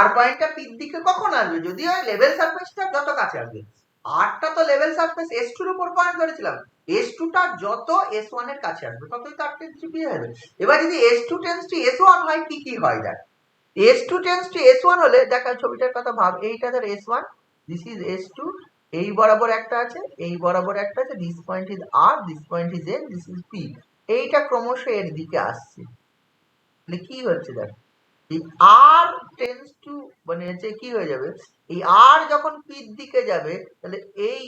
r পয়েন্টটা p এর দিকে কখন আসবে, যদি ওই লেভেল সারফেসটা যত কাছে আসবে, rটা তো লেভেল সারফেস s2 এর উপর পয়েন্ট করেছিলাম, s2 টা যত s1 এর কাছে আসবে ততই তার টেন্স টু p হবে। এবার যদি s2 tends to s1 হয়, কি কি হয় দেখ, s2 tends to s1 হলে দেখ ছবিটার কথা ভাব, এইটা ধর s1, this is s2, এই বরাবর একটা আছে, এই বরাবর একটা আছে, this point is r, this point is n, this is p, এইটা ক্রমশ এর দিকে আসছে, তাহলে কি হচ্ছে দেখ, এই r tends to মানে হচ্ছে কি হয়ে যাবে, এই r যখন p এর দিকে যাবে, তাহলে এই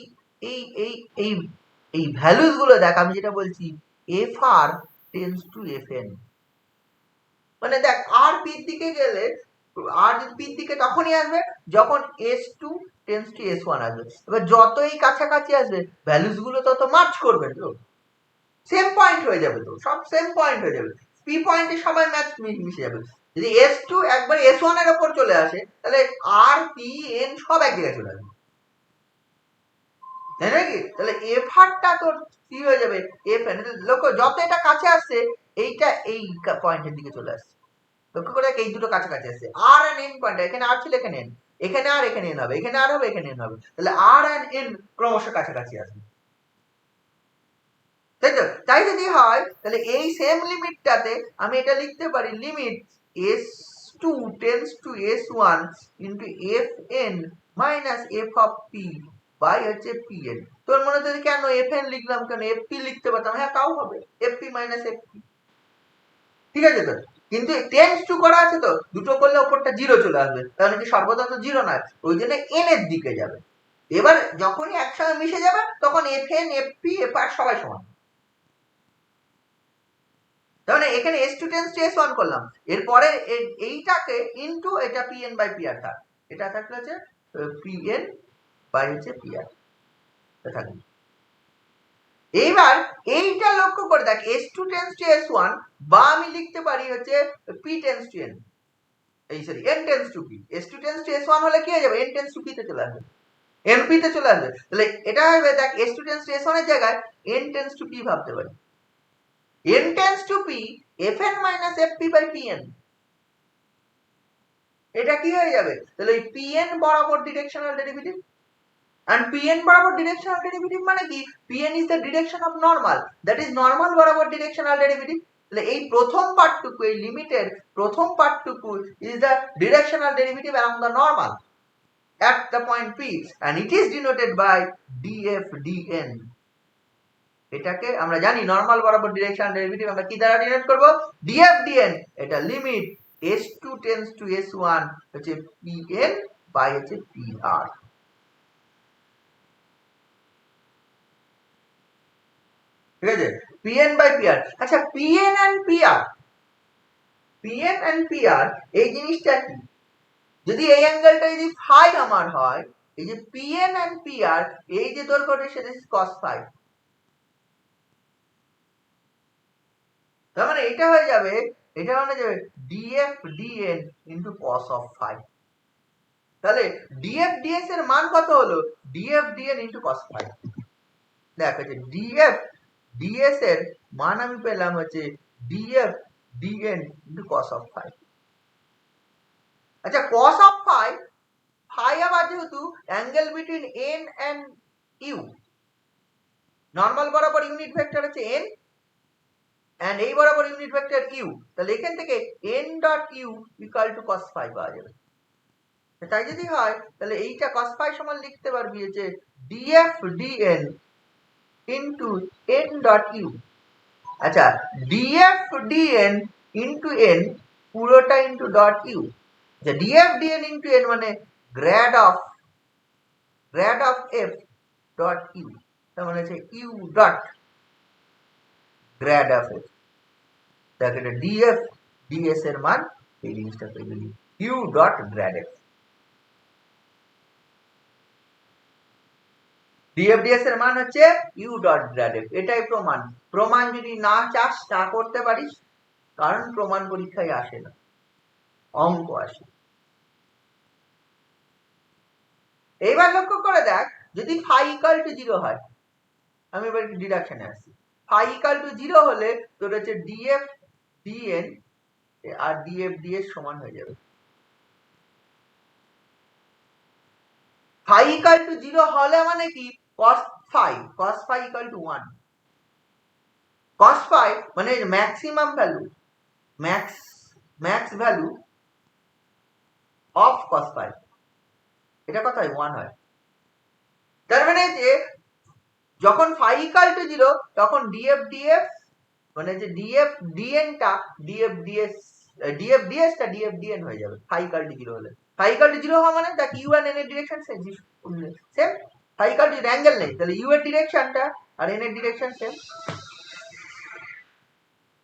এই এই এই এই ভ্যালুস গুলো দেখ, আমি যেটা বলছি fr tends to fn, মানে দেখ r p এর দিকে গেলে, r p এর দিকে তখনই আসবে যখন s2 tends to s1 আসবে, এবার যত এই কাছাকাছি আসবে ভ্যালুস গুলো তত মার্চ করবে, তো সেম পয়েন্ট হয়ে যাবে, তো সব সেম পয়েন্ট হয়ে যাবে, p পয়েন্টে সবাই ম্যাচ মিশে যাবে, যদি s2 একবার s1 এর উপর চলে আসে তাহলে r p n সব এক জায়গায় চলে আসবে, তাই নাকি? তাহলে এফআরটা তোর কি হয়ে যাবে fn, লক্ষ্য যত এটা কাছে আসছে এইটা এই পয়েন্টের দিকে চলে আসছে, লক্ষ্য করে এই দুটো কাছাকাছি আসছে, আর এন্ড এন পয়েন্ট, এখানে আর ছিল এখানে এন, এখানে আর এখানে এন হবে, এখানে আর হবে এখানে এন হবে, তাহলে আর এন্ড এন ক্রমশ কাছাকাছি আসবে, তাই তো? তাই যদি হয় তাহলে এই সেম লিমিটটাতে আমি এটা লিখতে পারি limit s2 tends to s1 into fn minus f of p by হচ্ছে pn। তোর মনে হচ্ছে কেন fn লিখলাম, কেন fp লিখতে পারতাম, হ্যাঁ তাও হবে fp minus fp, ঠিক আছে তো? কিন্তু টেন্স টু করা আছে তো, দুটো করলে ওপরটা জিরো চলে আসবে, তাহলে কি সর্বদা তো জিরো নয়, ওই জন্য এন এর দিকে যাবে, এবার যখনই একসঙ্গে মিশে যাবে তখন fn fp fr সবাই সমান, তার মানে এখানে s2 tends to s1 করলাম, এরপরে এইটাকে ইনটু এটা pn বাই pr থাক, এটা থাকলে হচ্ছে pn বাই হচ্ছে পিআর থাকবে। এইবার এইটা লক্ষ্য করে দেখ S2 টেন্স টু S1 বা আমি লিখতে পারি হচ্ছে P টেন্স টু N, এই sorry N tends to P। S2 tends to S1 হলে কি হয়ে যাবে, N টেন্স টু P তে চলে আসবে, NP তে চলে আসবে। তাহলে এটা হবে দেখ S2 টেন্স টু S1 এর জায়গায় N টেন্স টু P ভাবতে পারি। N tends to P Fn minus FP by Pn, এটা কি হয়ে যাবে, তাহলে এই Pn বরাবর ডিরেকশনাল ডেরিভেটিভ। and Pn বরাবর ডিরেকশনাল ডেরিভেটিভ মানে কি, Pn is the direction of normal, that is normal বরাবর ডিরেকশনাল ডেরিভেটিভ। তাহলে এই প্রথম পার্টটুকু, এই লিমিটের প্রথম পার্টটুকু is the directional derivative along the normal at the point P and it is denoted by df dn। এটাকে আমরা জানি নরমাল বরাবর ডিরেকশনাল ডেরিভেটিভ আমরা কি দ্বারা ডিনোট করব, df dn। এটা limit S2 tends to S1 হচ্ছে Pn বাই হচ্ছে PR। ঠিক আছে, Pn বাই PR। আচ্ছা Pn and PR, Pn and PR এই জিনিসটা কি, যদি এই অ্যাঙ্গেলটা যদি ফাই আমার হয়, এই যে Pn and PR এই যে দৈর্ঘ্যটা সেটা cos ফাই, তার মানে এটা হয়ে যাবে, এটা মানে যাবে df dn into cos of phi. তাহলে df ds এর মান কত হলো, df dn into cos phi. দেখ হচ্ছে df ds এর মান আমি পেলাম হচ্ছে df dn into cos of phi. আচ্ছা cos অফ ফাই, ফাই আবার যেহেতু angle between n and u, normal বরাবর ইউনিট ভেক্টর হচ্ছে n and এই বরাবর ইউনিট ভেক্টর u, তাহলে এখান থেকে n dot u equal to cos phi পাওয়া যাবে। তাই যদি হয় তাহলে এইটা cos ফাই সমান লিখতে পারবি যে df dn into n dot u। আচ্ছা df dn ইনটু n পুরোটা ইনটু ডট u, যে df dn ইনটু n মানে grad of f dot u, তার মানে হচ্ছে u dot grad of f। দেখ এটা df ds এর মান এই জিনিসটা পেয়ে গেলি u dot grad f। df ds এর মান হচ্ছে u ডট গ্র্যাড f, এটাই প্রমাণ। প্রমাণ যদি না চাস তা করতে পারিস, কারণ প্রমাণ পরীক্ষায় আসে না, অঙ্ক আসে। এইবার লক্ষ্য করে দেখ যদি ফাই ইকুয়াল টু 0 হয়, আমি এবার ডিডাকশনে আসছি, ফাই ইকুয়াল টু 0 হলে তোর হচ্ছে df dn আর df ds সমান হয়ে যাবে। ফাই ইকুয়াল টু 0 হলে মানে কি, cos phi equal to 1, cos phi মানে maximum value, max value of cos phi, এটা কত হয় 1 হয়। তার মানে যে যখন phi ইকুয়াল টু 0 তখন df df মানে যে df dn টা df ds টা df dn হয়ে যাবে phi ইকুয়াল টু 0 হলে। phi ইকুয়াল টু 0 হওয়া মানে দেখ u and n এর direction same, phi equal to angle নেই, তাহলে u এর ডিরেকশনটা আর n এর ডিরেকশন সেম।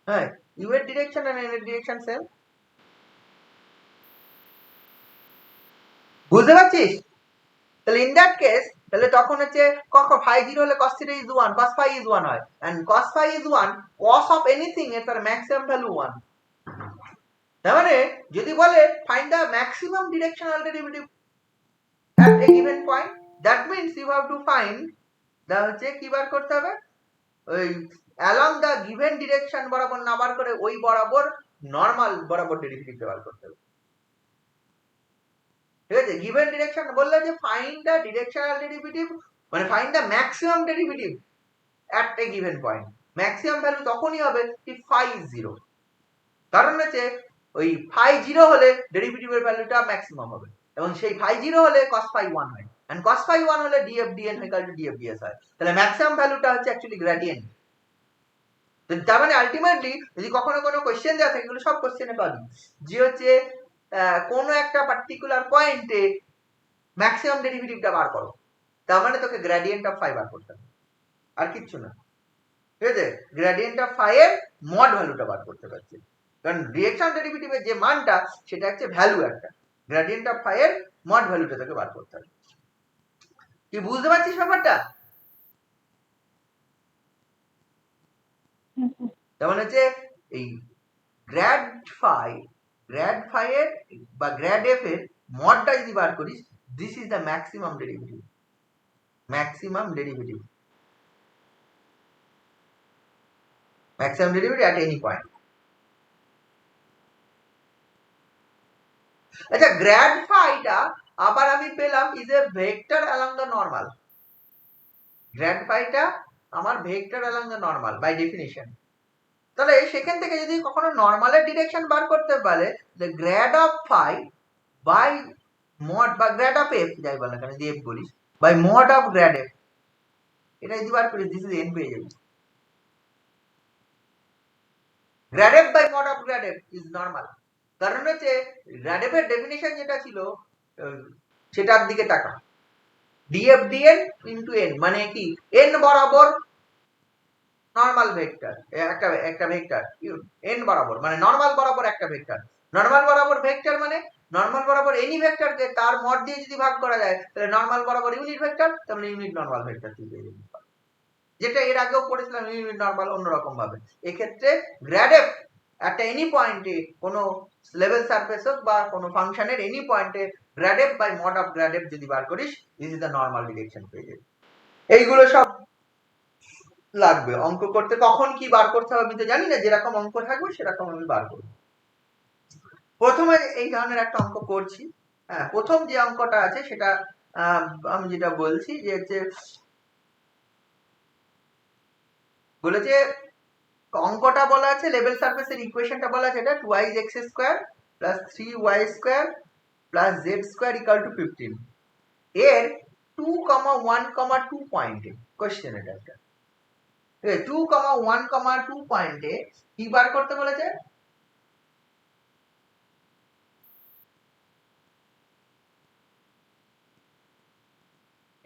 হ্যাঁ u এর ডিরেকশন আর n এর ডিরেকশন সেম, বুঝতে পারছিস? তাহলে ইন দ্যাট কেস তাহলে তখন হচ্ছে কখন phi 0 হলে cos theta is 1, cos phi is 1 হয়, and cos phi is 1, cos of anything এর তার ম্যাক্সিমাম ভ্যালু 1। তার মানে যদি বলে find the maximum directional derivative at a given point, that means you have to find the হচ্ছে কি বার করতে হবে, ওই along the given direction বরাবর না বার করে ওই বরাবর নরমাল বরাবর ডেরিভেটিভ বার করতে হবে। ঠিক আছে, given direction বললে যে find the directional derivative মানে find the maximum derivative at a given point, maximum value তখনই হবে if phi is 0, কারণ হচ্ছে ওই phi 0 হলে ডেরিভেটিভের ভ্যালুটা ম্যাক্সিমাম হবে এবং সেই phi 0 হলে cos phi 1 হয়, and cos phi 1 হলে df dn equal to df ds হয়। তাহলে ম্যাক্সিমাম ভ্যালুটা হচ্ছে অ্যাকচুয়ালি গ্রেডিয়েন্ট। তার মানে আলটিমেটলি যদি কখনো কোনো কোশ্চেন দেওয়া থাকে, এগুলো সব কোশ্চেনে পাবি, যে হচ্ছে কোনো একটা পার্টিকুলার পয়েন্টে ম্যাক্সিমাম ডেরিভেটিভটা বার করো, তার মানে তোকে গ্রেডিয়েন্ট অফ ফাই বার করতে হবে, আর কিচ্ছু না। ঠিক আছে, গ্রেডিয়েন্ট অফ ফাই এর মড ভ্যালুটা বার করতে পারছি, কারণ ডিরেকশন ডেরিভেটিভের যে মানটা সেটা হচ্ছে ভ্যালু একটা, গ্রেডিয়েন্ট অফ ফাই এর মড ভ্যালুটা তোকে বার করতে হবে। কি বুঝতে পারছিস ব্যাপারটা? যেমন হচ্ছে এই গ্র্যাড ফাই এর বা গ্র্যাড এফ এর মডটা যদি বার করিস, this is the maximum derivative at any point. আচ্ছা, গ্র্যাড ফাইটা আবার আমি পেলাম is a vector along the normal. Grad ফাইটা আমার vector along the normal by definition. তাহলে সেখান থেকে যদি কখনো নরমালের ডিরেকশন বার করতে পারে, the grad of phi by mod বা গ্র্যাড অফ এফ যাই বল না কেন, যদি এফ বলিস, by mod of grad f, এটা যদি বার করিস দিস ইজ এন পেয়ে যাবি। Grad f by mod of grad f is normal. কারণ হচ্ছে গ্র্যাড এফ এর ডেফিনিশন যেটা ছিল সেটার দিকে তাকা, df dn ইনটু n, মানে কি n বরাবর নরমাল ভেক্টর, একটা ভেক্টর n বরাবর, মানে নরমাল বরাবর একটা ভেক্টর। নরমাল বরাবর ভেক্টর মানে নরমাল বরাবর এনি ভেক্টরকে তার মড দিয়ে যদি ভাগ করা যায়, তাহলে নরমাল বরাবর ইউনিট ভেক্টর, তাহলে ইউনিট নরমাল ভেক্টর তুই পেয়ে যাবি, যেটা এর আগেও পড়েছিলাম ইউনিট নরমাল অন্যরকম ভাবে। এক্ষেত্রে গ্র্যাড এফ একটা এনি পয়েন্টে কোনো লেভেল সারফেস হোক বা কোনো ফাংশনের এনি পয়েন্টে grad f by mod of grad f যদি বার করিস, this is the normal direction পেয়ে যাবি। এইগুলো সব লাগবে অঙ্ক করতে। কখন কি বার করতে হবে আমি তো জানি না, যেরকম অঙ্ক থাকবে সেরকম আমি বার করব। প্রথমে এই ধরনের একটা অঙ্ক করছি। হ্যাঁ, প্রথম যে অঙ্কটা আছে সেটা আমি যেটা বলছি যে বলেছে অঙ্কটা বলা আছে লেভেল সারফেসের ইকুয়েশনটা বলা আছে এটা 2x square plus 3y square plus z square equal to 15 এর 2,1,2 পয়েন্টে কোশ্চেন এটা একটা 2,1,2 পয়েন্টে কি বার করতে বলেছে?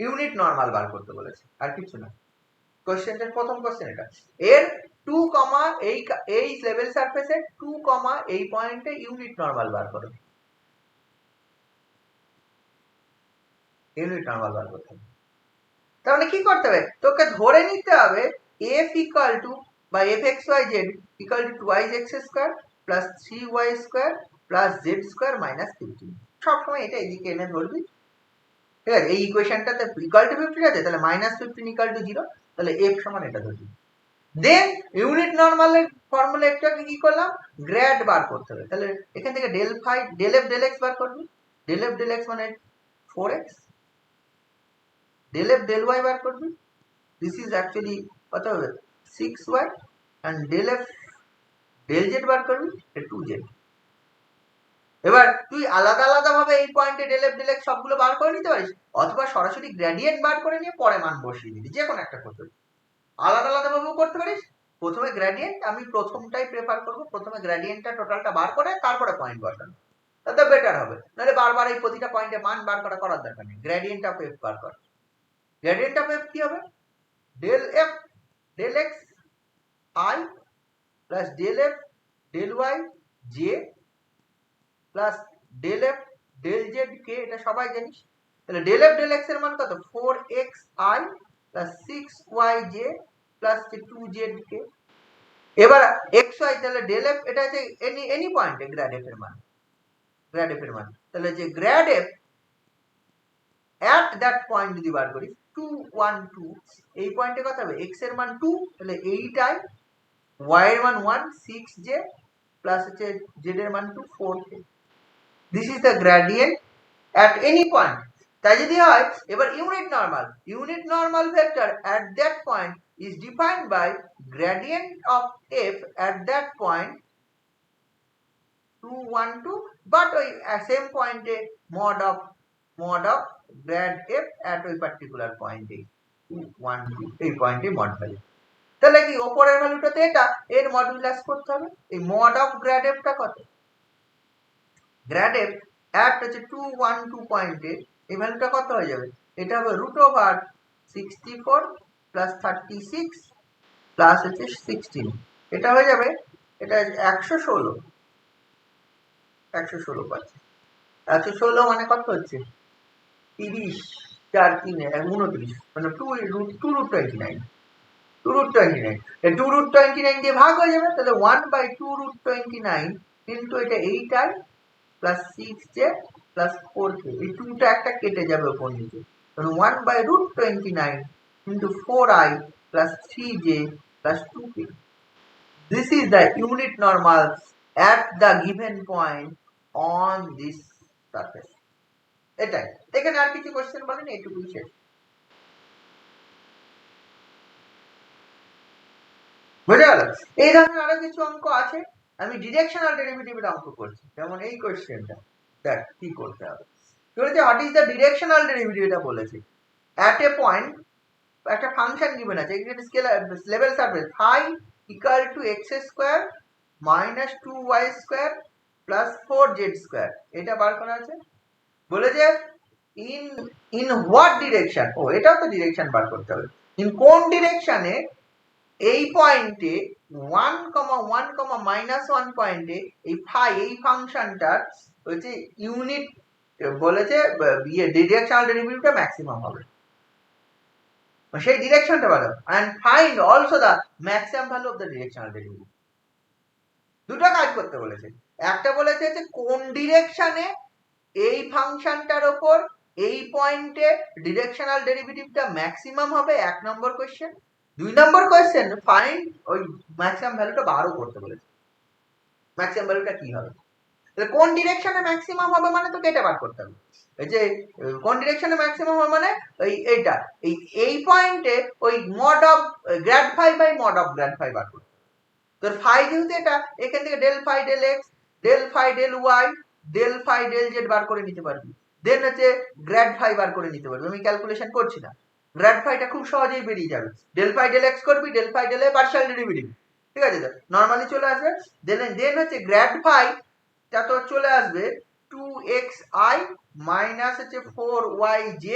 ইউনিট নরমাল বার করতে বলেছে, আর কিছু না। কোশ্চেনটার প্রথম কোশ্চেন এটা। এর 2, এই লেভেল সারফেসের 2, এই পয়েন্টে ইউনিট নরমাল বার করো। ইউনিট নরমাল বার করতে হবে। তার মানে কি করতে হবে? তোকে ধরে নিতে হবে f ইকুয়াল টু বা fxyz equal to 2x square plus 3y square plus z square minus 15। সবসময় এটা এদিকে এনে ধরবি, ঠিক আছে? এই ইকুয়েশনটাতে ইকুয়াল টু 15 আছে, তাহলে মাইনাস 15 ইকুয়াল টু 0, তাহলে f সমান এটা ধরবি। দেন ইউনিট নরমালের ফর্মুলা একটাকে কি করলাম, গ্র্যাড বার করতে হবে। তাহলে এখান থেকে del phi del f del x বার করবি। ডেল এফ ডেল এক্স মানে 4x, del f del y বার করবি, দিস ইজ অ্যাকচুয়ালি কত হবে 6y, and del f del z বার করবি 2z। এবার তুই আলাদা আলাদা ভাবে এই পয়েন্টে ডেল এফ ডেল এক্স সবগুলো বার করে নিতে পারিস, অথবা সরাসরি গ্রেডিয়েন্ট বার করে নিয়ে পরে মান বসিয়ে দিবি, যে কোনো একটা করতে পারিস। আলাদা আলাদা ভাবেও করতে পারিস। প্রথমে গ্রেডিয়েন্ট, আমি প্রথমটাই প্রেফার করব, প্রথমে গ্রেডিয়েন্টটা টোটালটা বার করে তারপরে পয়েন্ট বসানো, তাতে বেটার হবে। নাহলে বারবার এই প্রতিটা পয়েন্টে মান বার করার দরকার নেই। গ্রেডিয়েন্ট অফ এফ বার কর। গ্রেডিয়েন্ট অফ এফ কি হবে? Del f del x i plus del f del y j plus del f del z k, এটা সবাই জানিস। তাহলে ডেল এফ ডেল এক্স এর মান কত? 4xi plus 6yj plus 2zk। এবার xy, তাহলে ডেল এফ এটা আছে এনি পয়েন্টে গ্র্যাড এফ এর মান, তাহলে যে grad F at that point যদি বার করি 2, 1, 2, এই পয়েন্টে কত হবে? x এর মান 2, তাহলে 8i, y এর মান 1, 6j প্লাস হচ্ছে z এর মান 2, 4k। This is the gradient at any point। তাই যদি হয়, এবার unit normal vector at that point is defined by gradient of f at that point 2, 1, 2, but ওই সেম পয়েন্টে mod of grad f at ওই particular পয়েন্টে 2, 1, 2 এই পয়েন্টে মড ভ্যালু। তাহলে কি উপরের ভ্যালুটাতে এটা, এর মডুলাস করতে হবে। এই mod of grad f টা কত? গ্র্যাড এফ অ্যাট হচ্ছে 2, 1, 2 পয়েন্টে এই ভ্যালুটা কত হয়ে যাবে? এটা হবে √64 প্লাস 36 প্লাস হচ্ছে 16, এটা হয়ে যাবে, এটা 116 পাচ্ছে। 116 মানে কত হচ্ছে? 30, 4 3 29 মানে 2√29 2√29 2√29 দিয়ে ভাগ হয়ে যাবে, তাহলে 1/2√29 কিন্তু এটা 8i plus 6j plus 4k, এই 2টা একটা কেটে যাবে ওপর নিচে, তাহলে 1/√29 into 4i plus 3j plus 2k. This is the unit normal at the given point on this surface. এটাই, এখানে আর কিছু কোশ্চেন বলেন, এইটুকুই শেষ। বুঝে গেল? এই ধরনের আরো কিছু অঙ্ক আছে, আমি ডিরেকশনাল ডেরিভেটিভের অঙ্ক করছি, যেমন এই কোশ্চেনটা দেখ কি করতে হবে। বলেছে what is the directional derivative, এটা বলেছে অ্যাট এ পয়েন্ট একটা ফাংশন গিভেন আছে, এখানে scalar level surface phi equal to x square minus 2y square plus 4z square, এটা বার করা আছে। বলেছে ইন হোয়াট ডিরেকশন, ও এটাও তো ডিরেকশন বার করতে হবে, ইন কোন ডিরেকশনে এই পয়েন্টে 1,1,-1 পয়েন্টে এই ফাই এই ফাংশনটার হচ্ছে ইউনিট বলেছে ডিরেকশনাল ডেরিভেটিভটা ম্যাক্সিমাম হবে, সেই ডিরেকশনটা বলো, and find also the maximum value of the directional derivative. দুটো কাজ করতে বলেছে, একটা বলেছে যে কোন ডিরেকশনে এই ফাংশনটার উপর এই পয়েন্টে ডিরেকশনাল ডেরিভেটিভটা ম্যাক্সিমাম হবে, 1 নম্বর কোশ্চেন। 2 নম্বর কোশ্চেন ফাইন্ড ওই ম্যাক্সিমাম ভ্যালুটা বারও করতে বলেছে, ম্যাক্সিমাম ভ্যালুটা কি হবে, তাহলে কোন ডিরেকশনে ম্যাক্সিমাম হবে মানে তোকে এটা বার করতে হবে, এই যে কোন ডিরেকশনে ম্যাক্সিমাম হবে মানে এইটা এই পয়েন্টে ওই mod of grad phi by mod of grad phi বার করতে, তোর ফাই যেহেতু এটা, এখান থেকে del phi del x del phi del y del phi del z বার করে নিতে পারবি, দেন হচ্ছে গ্র্যাড ফাই বার করে নিতে পারবি, আমি ক্যালকুলেশন করছি না, গ্র্যাড ফাইটা খুব সহজেই বেরিয়ে যাবে, ডেল ফাই ডেল এক্স করবি, ডেল ফাই ডেল এ পার্শিয়াল ডেরিভেটিভ, ঠিক আছে, নরমালি চলে আসবে, দেন হচ্ছে গ্র্যাড ফাই তা তো চলে আসবে 2xi মাইনাস হচ্ছে 4yj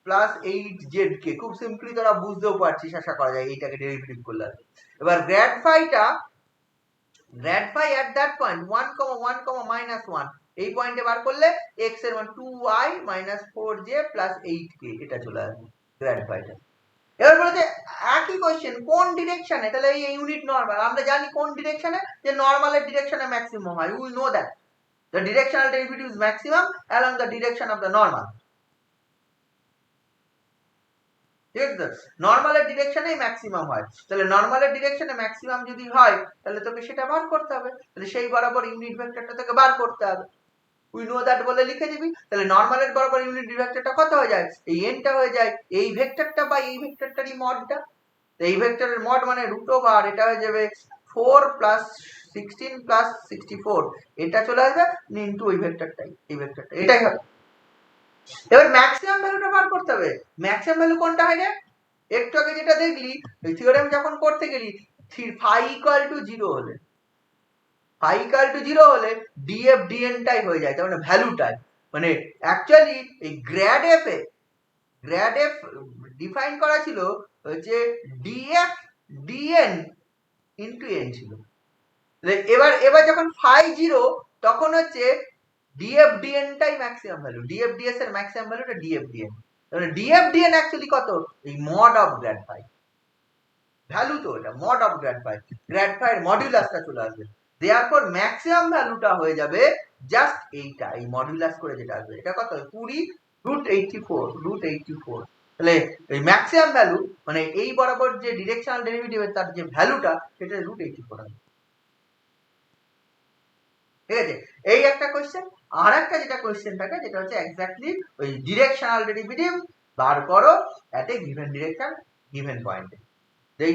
প্লাস 8zk, খুব সিম্পলি তোরা বুঝতেও পারছিস, আশা করা যায় এইটাকে ডেরিভেটিভ করলে। এবার grad phi at that point 1,1,-1 এই পয়েন্টে বার করলে x এর মান 2i minus 4j plus 8k, এটা চলে আসবে গ্র্যাড ফাইটা। এবার বলতে একই কোশ্চেন কোন ডিরেকশনে, তাহলে এই ইউনিট নরমাল, আমরা জানি কোন ডিরেকশনে, যে নরমালের ডিরেকশনে ম্যাক্সিমাম হয়, we know that the directional derivative is maximum along the direction of the normal, ঠিক আছে, নরমালের ডিরেকশনেই ম্যাক্সিমাম হয়, তাহলে নরমালের ডিরেকশনে ম্যাক্সিমাম যদি হয় তাহলে তোকে সেটা বার করতে হবে, তাহলে সেই বরাবর ইউনিট ভেক্টরটা তোকে বার করতে হবে, উই নো দ্যাট বলে লিখে দিবি, তাহলে নরমালের বরাবর ইউনিট ভেক্টরটা কত হয়ে যায়, এই এনটা হয়ে যায় এই ভেক্টরটা বা এই ভেক্টরটারই মডটা, এই ভেক্টরের মড মানে রুট ওভার, এটা হয়ে যাবে 4 প্লাস 16 প্লাস 64, এটা চলে আসবে ইনটু ওই ভেক্টরটাই, এই ভেক্টরটা এটাই হবে। এবার ম্যাক্সিমাম ভ্যালুটা বার করতে হবে, ম্যাক্সিমাম ভ্যালু কোনটা হয় রে, একটু আগে যেটা দেখলি ওই থিওরেম যখন করতে গেলি ফাই ইকুয়াল টু 0 হলে, ফাই ইকুয়াল টু 0 হলে ডিএফ ডিএনটাই হয়ে যায়, তার মানে ভ্যালুটাই, মানে অ্যাকচুয়ালি এই গ্র্যাড এফ ডিফাইন করা ছিল হচ্ছে ডিএফ ডিএন ইনটু এন ছিল, এবার যখন ফাই 0 তখন হচ্ছে ডিএফ ডিএনটাই ম্যাক্সিমাম ভ্যালু, ডিএফ ডিএস এর ম্যাক্সিমাম ভ্যালুটা ডিএফ ডিএন, তাহলে ডিএফ ডিএন অ্যাকচুয়ালি কত, এই mod of grad phi value, তো এটা মড অফ গ্র্যাড ফাই এর মডুলাসটা চলে আসবে, দেয়ারফর ম্যাক্সিমাম ভ্যালুটা হয়ে যাবে জাস্ট এইটা, এই মডুলাস করে যেটা আসবে, এটা কত 20√84, তাহলে এই ম্যাক্সিমাম ভ্যালু মানে এই বরাবর যে ডিরেকশনাল ডেরিভেটিভের তার যে ভ্যালুটা সেটা √84 হবে, ঠিক আছে, এই একটা কোশ্চেন। আর একটা যেটা কোশ্চেন থাকে যেটা হচ্ছে এক্স্যাক্টলি ওই ডিরেকশনাল ডেরিভেটিভ বার করো এট এ গিভেন ডিরেকশন গিভেন পয়েন্টে, এই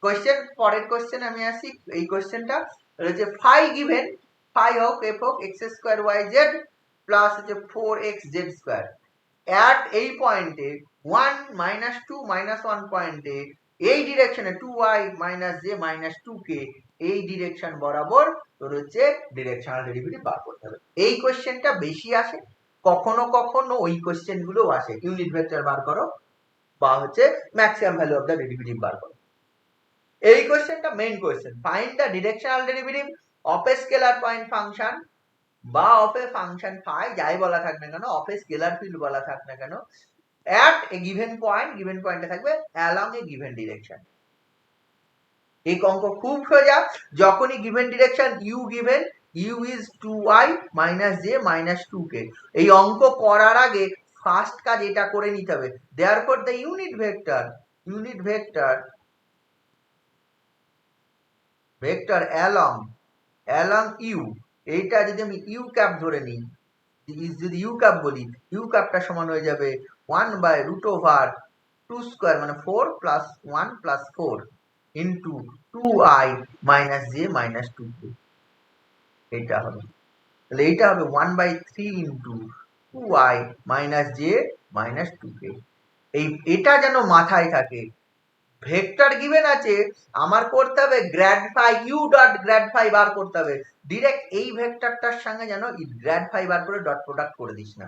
কোশ্চেন পরের কোশ্চেন আমি আসি, এই কোশ্চেনটা হচ্ছে ফাই গিভেন, ফাই হোক এফ হোক x square y z plus হচ্ছে 4xz স্কোয়ার অ্যাট এই পয়েন্টে 1 মাইনাস 2 মাইনাস 1 পয়েন্টে এই ডিরেকশনে 2y minus j minus 2k এই ডিরেকশন বরাবর তোর হচ্ছে ডিরেকশনাল ডেরিভেটিভ বার করতে হবে, এই কোশ্চেনটা বেশি আসে, কখনো কখনো ওই কোশ্চেন গুলো আসে ইউনিট ভেক্টর বার করো বা হচ্ছে maximum value of the derivative বার করো, এই কোশ্চেনটা main question, find the directional derivative of a scalar point function বা অফ এ ফাংশন ফাই, যাই বলা থাক না কেন, অফ এ স্কেলার ফিল্ড বলা থাক না কেন, at a given পয়েন্টে থাকবে along a given direction। এই অঙ্ক খুব সোজা। যখনই given direction u given, u is 2y minus j minus 2k, এই অঙ্ক করার আগে ফার্স্ট কাজ এটা করে নিতে হবে। Therefore the unit vector along u, এইটা যদি আমি ইউ ক্যাপ ধরে নিই, যদি ইউ ক্যাপ বলি, ইউ ক্যাপটা সমান হয়ে যাবে 1/√2 স্কয়ার মানে 4 plus 1 plus 4 into 2i minus j minus 2k। এইটা হবে, তাহলে এইটা হবে 1/3 into 2i minus j minus 2k। এটা যেন মাথায় থাকে। ভেক্টর গিভেন আছে, আমার করতে হবে grad phi u dot grad phi বার করতে হবে। ডিরেক্ট এই ভেক্টরটার সঙ্গে যেন গ্র্যাড ফাই বার করে ডট প্রোডাক্ট করে দিস না।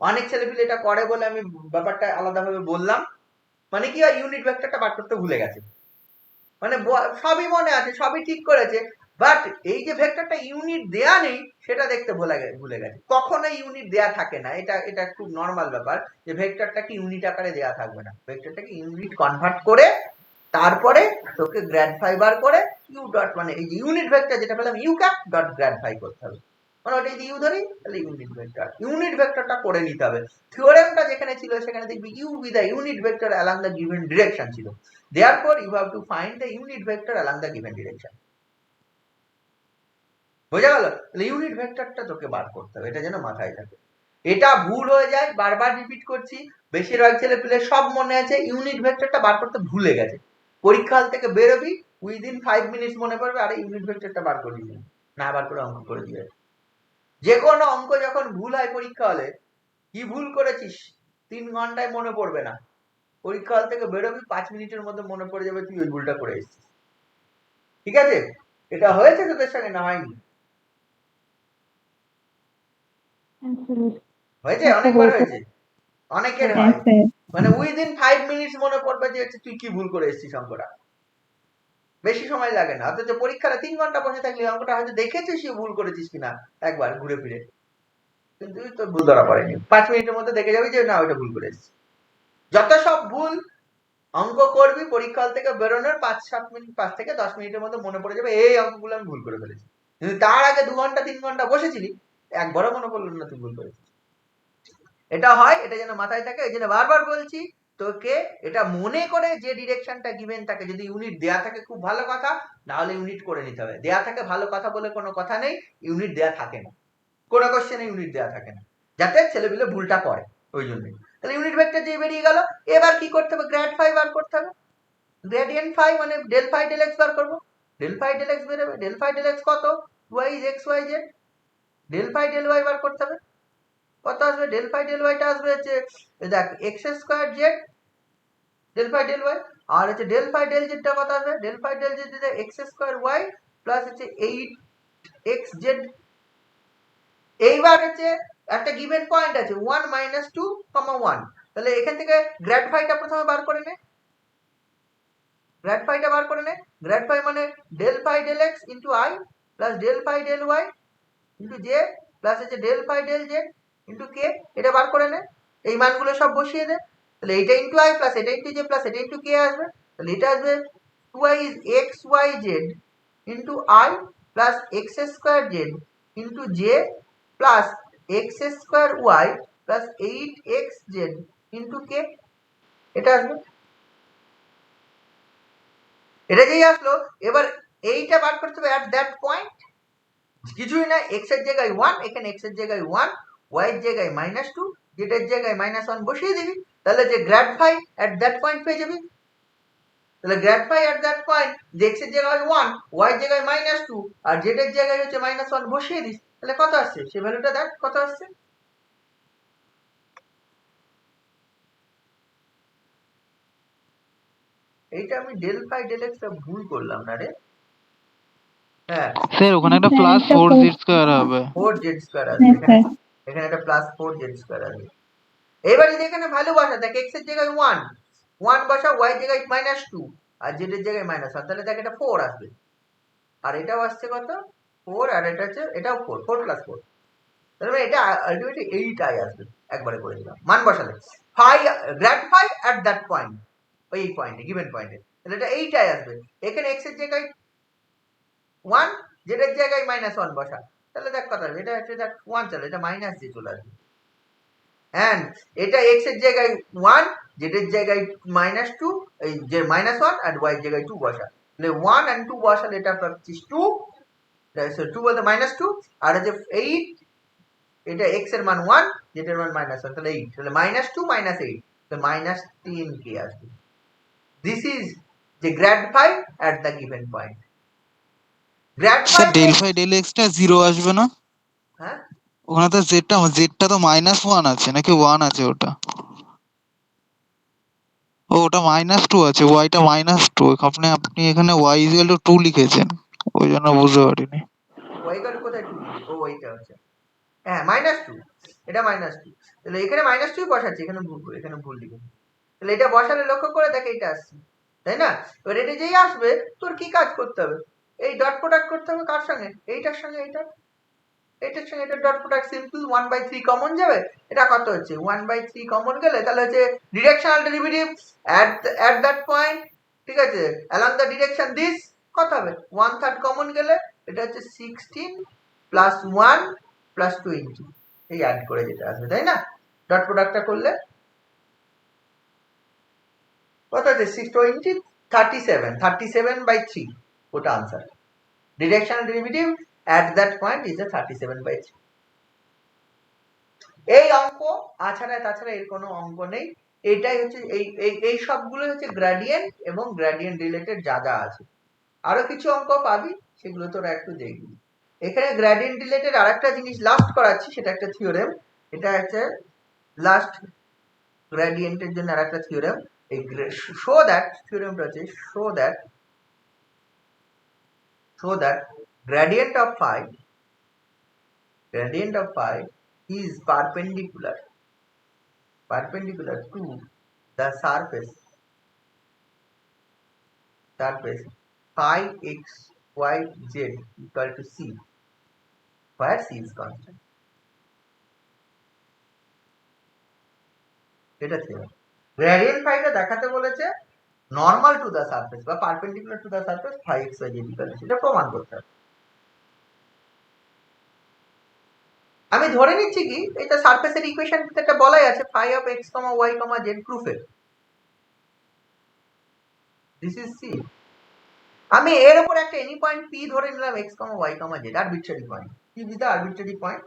অনেক ছেলেপিলে এটা করে বলে আমি ব্যাপারটা আলাদাভাবে বললাম। মানে কি হয়, ইউনিট ভেক্টরটা বার করতে ভুলে গেছে, মানে সবই মনে আছে, সবই ঠিক করেছে, বাট এই যে ভেক্টরটা ইউনিট দেয়া নেই সেটা দেখতে ভুলে গেছে। কখনো ইউনিট দেয়া থাকে না, এটা খুব নর্মাল ব্যাপার যে ভেক্টরটাকে ইউনিট আকারে দেয়া থাকবে না, ভেক্টরটাকে ইউনিট কনভার্ট করে তারপরে তোকে গ্র্যাড ফাই বার করে ইউ ডট, মানে এই যে ইউনিট ভেক্টর যেটা পেলাম u cap dot grad phi করতে হবে। মানে ওটা যদি ইউ ধরি তাহলে ইউনিট ভেক্টরটা করে নিতে হবে। থিওরেমটা যেখানে ছিল সেখানে দেখবি u with the unit vector along the given direction ছিল। Therefore, you have to find the unit vector along the given direction. বোঝা গেল? তাহলে ইউনিট ভেক্টরটা তোকে বার করতে হবে, এটা যেন মাথায় থাকে। এটা ভুল হয়ে যায়, বারবার রিপিট করছি, বেশিরভাগ ছেলেপিলে সব মনে আছে, ইউনিট ভেক্টরটা বার করতে ভুলে গেছে। পরীক্ষা হল থেকে বেরোবি, উইদিন 5 মিনিটস মনে পড়বে আরে ইউনিট ভেক্টরটা বার করে দিবি, না বার করে অঙ্ক করে দিবে। যে কোনো অঙ্ক যখন ভুল হয় পরীক্ষা হলে, কি ভুল করেছিস 3 ঘন্টায় মনে পড়বে না, পরীক্ষা হল থেকে বেরোবি 5 মিনিটের মধ্যে মনে পড়ে যাবে তুই ওই ভুলটা করে এসেছিস। ঠিক আছে? এটা হয়েছে তোদের সঙ্গে না হয়নি? হয়েছে, অনেকবার হয়েছে, অনেকের হয়। মানে উইদিন 5 মিনিটস মনে পড়বে যে তুই কি ভুল করে এসেছিস অঙ্কটা, বেশি সময় লাগে না। অথচ পরীক্ষাটা 3 ঘন্টা বসে থাকলে অঙ্কটা হয়তো দেখেছিস ভুল করেছিস কিনা একবার ঘুরে ফিরে, কিন্তু তোর ভুল ধরা পড়েনি, 5 মিনিটের মধ্যে দেখে যাবি যে না ওইটা ভুল করে এসেছিস। যত সব ভুল অঙ্ক করবি পরীক্ষা থেকে বেরোনোর 5-7 মিনিট, 5 থেকে 10 মিনিটের মধ্যে মনে পড়ে যাবে এই অঙ্কগুলো আমি ভুল করে ফেলেছি। কিন্তু তার আগে 2 ঘন্টা 3 ঘন্টা বসেছিলি, একবারও মনে পড়লো না তুই ভুল করেছিস। এটা হয়, এটা যেন মাথায় থাকে। এই জন্য বারবার বলছি তোকে এটা মনে করে যে ডিরেকশনটা গিভেন থাকে, যদি ইউনিট দেয়া থাকে খুব ভালো কথা, না হলে ইউনিট করে নিতে হবে। দেয়া থাকে ভালো কথা বলে কোনো কথা নেই, ইউনিট দেয়া থাকে না, কোনো কোশ্চেনে ইউনিট দেয়া থাকে না, যাতে ছেলেপিলে ভুলটা করে, ওই জন্যই। তাহলে ইউনিট ভেক্টর যে বেরিয়ে গেল, এবার কি করতে হবে, গ্র্যাড ফাই বার করতে হবে। গ্রেডিয়েন্ট ফাই মানে ডেল ফাই ডেল এক্স বার করবো, ডেল ফাই ডেল এক্স বেরোবে, ডেল ফাই ডেল এক্স কত, y is x y z, del phi del y বার করতে হবে। কত আসবে, ডেল ফাই ডেল ওয়াইটা আসবে হচ্ছে দেখ x square z del phi del y, আর হচ্ছে ডেল ফাই ডেল জেডটা কত আসবে, del phi del z x square y plus হচ্ছে 8 এক্স জেড। এইবার হচ্ছে একটা গিভেন পয়েন্ট আছে 1 মাইনাস 2 1, তাহলে এখান থেকে গ্র্যাড ফাইটা প্রথমে বার করে নে, গ্র্যাড ফাইটা বার করে নে। গ্র্যাড ফাই মানে del phi del x into i plus del phi del y into j plus হচ্ছে del phi del z into k, এটা বার করে নে। এই মানগুলো সব বসিয়ে দে, তাহলে এটা ইন্টু আই প্লাস এটা ইন্টু জে প্লাস এটা ইন্টু কে আসবে, তাহলে এটা আসবে 2i is x y z into i plus x square z into j plus x square y plus 8 xz into k, এটা আসবে। এটা যেই আসলো, এবার এইটা বার করতে হবে অ্যাট দ্যাট পয়েন্ট, কিছুই না, এক্স এর জায়গায় 1, এখানে এক্স এর জায়গায় 1, ওয়াই এর জায়গায় -2, জেড এর জায়গায় -1 বসিয়ে দিবি, তাহলে যে grad phi at that point পেয়ে যাবি। তাহলে grad phi at that point, যে এক্স এর জায়গায় 1, ওয়াই এর জায়গায় -2 আর জেড এর জায়গায় হচ্ছে -1 বসিয়ে দিস, তাহলে কত আসছে সে ভ্যালুটা দেখ কত আসছে। এইটা আমি ডেল ফাই ডেল এক্স টা ভুল করলাম না রে, হ্যাঁ স্যার ওখানে একটা প্লাস 4z স্কয়ার হবে, 4z স্কয়ার আসবে, এখানে একটা প্লাস 4z স্কয়ার আসবে। এবার যদি এখানে ভ্যালু বসা, দেখ x এর জায়গায় 1 বসা, y এর জায়গায় -2 আর z এর জায়গায় -1, তাহলে দেখ এটা 4 আসবে, আর এটাও আসছে কত 4, আর এটা হচ্ছে এটাও 4 প্লাস 4, তার মানে এটা আলটিমেটলি 8i আসবে, একবারে করে দিলাম মান বসালে phi grad phi at that point, ওই পয়েন্টে গিভেন পয়েন্টে, তাহলে এটা 8i আসবে। এখানে x এর জায়গায় 1, z এর জায়গায় -1 বসা, তাহলে দেখ কথা হবে, এটা এটা 1 চলে, এটা মাইনাস দিয়ে চলে আসবে। এন্ড এটা x এর জায়গায় 1, z এর জায়গায় -2, এই যে -1 আর y এর জায়গায় 2 বসা, তাহলে 1 and 2 বসালে এটা পাচ্ছিস 2, 2 বলতে -2, আর হচ্ছে 8, এটা x এর মান 1, z এর মান -1, তাহলে 8, তাহলে -2 -8, তাহলে -10k আসবে। This is the grad phi at the given point. Grad phi sir del phi del x টা 0 আসবে না? হ্যাঁ ওখানে তো জেডটা তো -1 আছে নাকি 1 আছে ওটা? ও ওটা -2 আছে, ওয়াইটা -2, আপনি এখানে y ইকুয়াল টু 2 লিখেছেন, ওই জন্য বুঝতে পারিনি। y equal to কোথায় 2 লিখেছি? ও এইটা হচ্ছে, হ্যাঁ -2, এটা -2, তাহলে এখানে -2 বসাচ্ছি, এখানে ভুল লিখেছি, তাহলে এটা বসালে লক্ষ্য করে দেখ এটা আসছে, তাই না? এবার এটা যেই আসবে তোর কি কাজ করতে হবে, এই ডট প্রোডাক্ট করতে হবে কার সঙ্গে, এইটার সঙ্গে এটার সঙ্গে এটা ডট প্রোডাক্ট, সিম্পল 1/3 কমন যাবে, এটা কত হচ্ছে 1/3 কমন গেলে তাহলে হচ্ছে directional derivative at that point, ঠিক আছে, along the direction this কত হবে 1/3 কমন গেলে এটা হচ্ছে 16 প্লাস 1 প্লাস 20, এই অ্যাড করে যেটা আসবে, তাই না? ডট প্রোডাক্টটা করলে কত হচ্ছে 620, 37/3, ওটা answer. Directional derivative at that point is a 37/3। এই অঙ্ক তাছাড়া এর কোনো অঙ্ক নেই, এটাই হচ্ছে এই সবগুলো হচ্ছে গ্রেডিয়েন্ট এবং গ্রেডিয়েন্ট রিলেটেড যা যা আছে। আরো কিছু অঙ্ক পাবি, সেগুলো তোরা একটু দেখবি। এখানে গ্রেডিয়েন্ট রিলেটেড আরেকটা জিনিস লাস্ট করাচ্ছি, সেটা একটা থিওরেম, এটা হচ্ছে লাস্ট গ্রেডিয়েন্টের জন্য আরেকটা থিওরেম। এই শো দ্যাট থিওরেমটা হচ্ছে show that gradient of phi is perpendicular to the surface phi x y z equal to c, where c is constant। এটা থিওরেম। গ্রেডিয়েন্ট ফাইটা দেখাতে বলেছে নর্মাল টু দ্য সারফেস বা perpendicular to the surface phi x y z equal to c, এটা প্রমাণ করতে হবে। আমি ধরে নিচ্ছি কি এটা সারফেসের ইকুয়েশন যেটা বলাই আছে phi of x, y, z প্রুফে, দিস ইজ c। আমি এর উপর একটা এনি পয়েন্ট p ধরে নিলাম x, y, z, arbitrary point, p is the arbitrary point,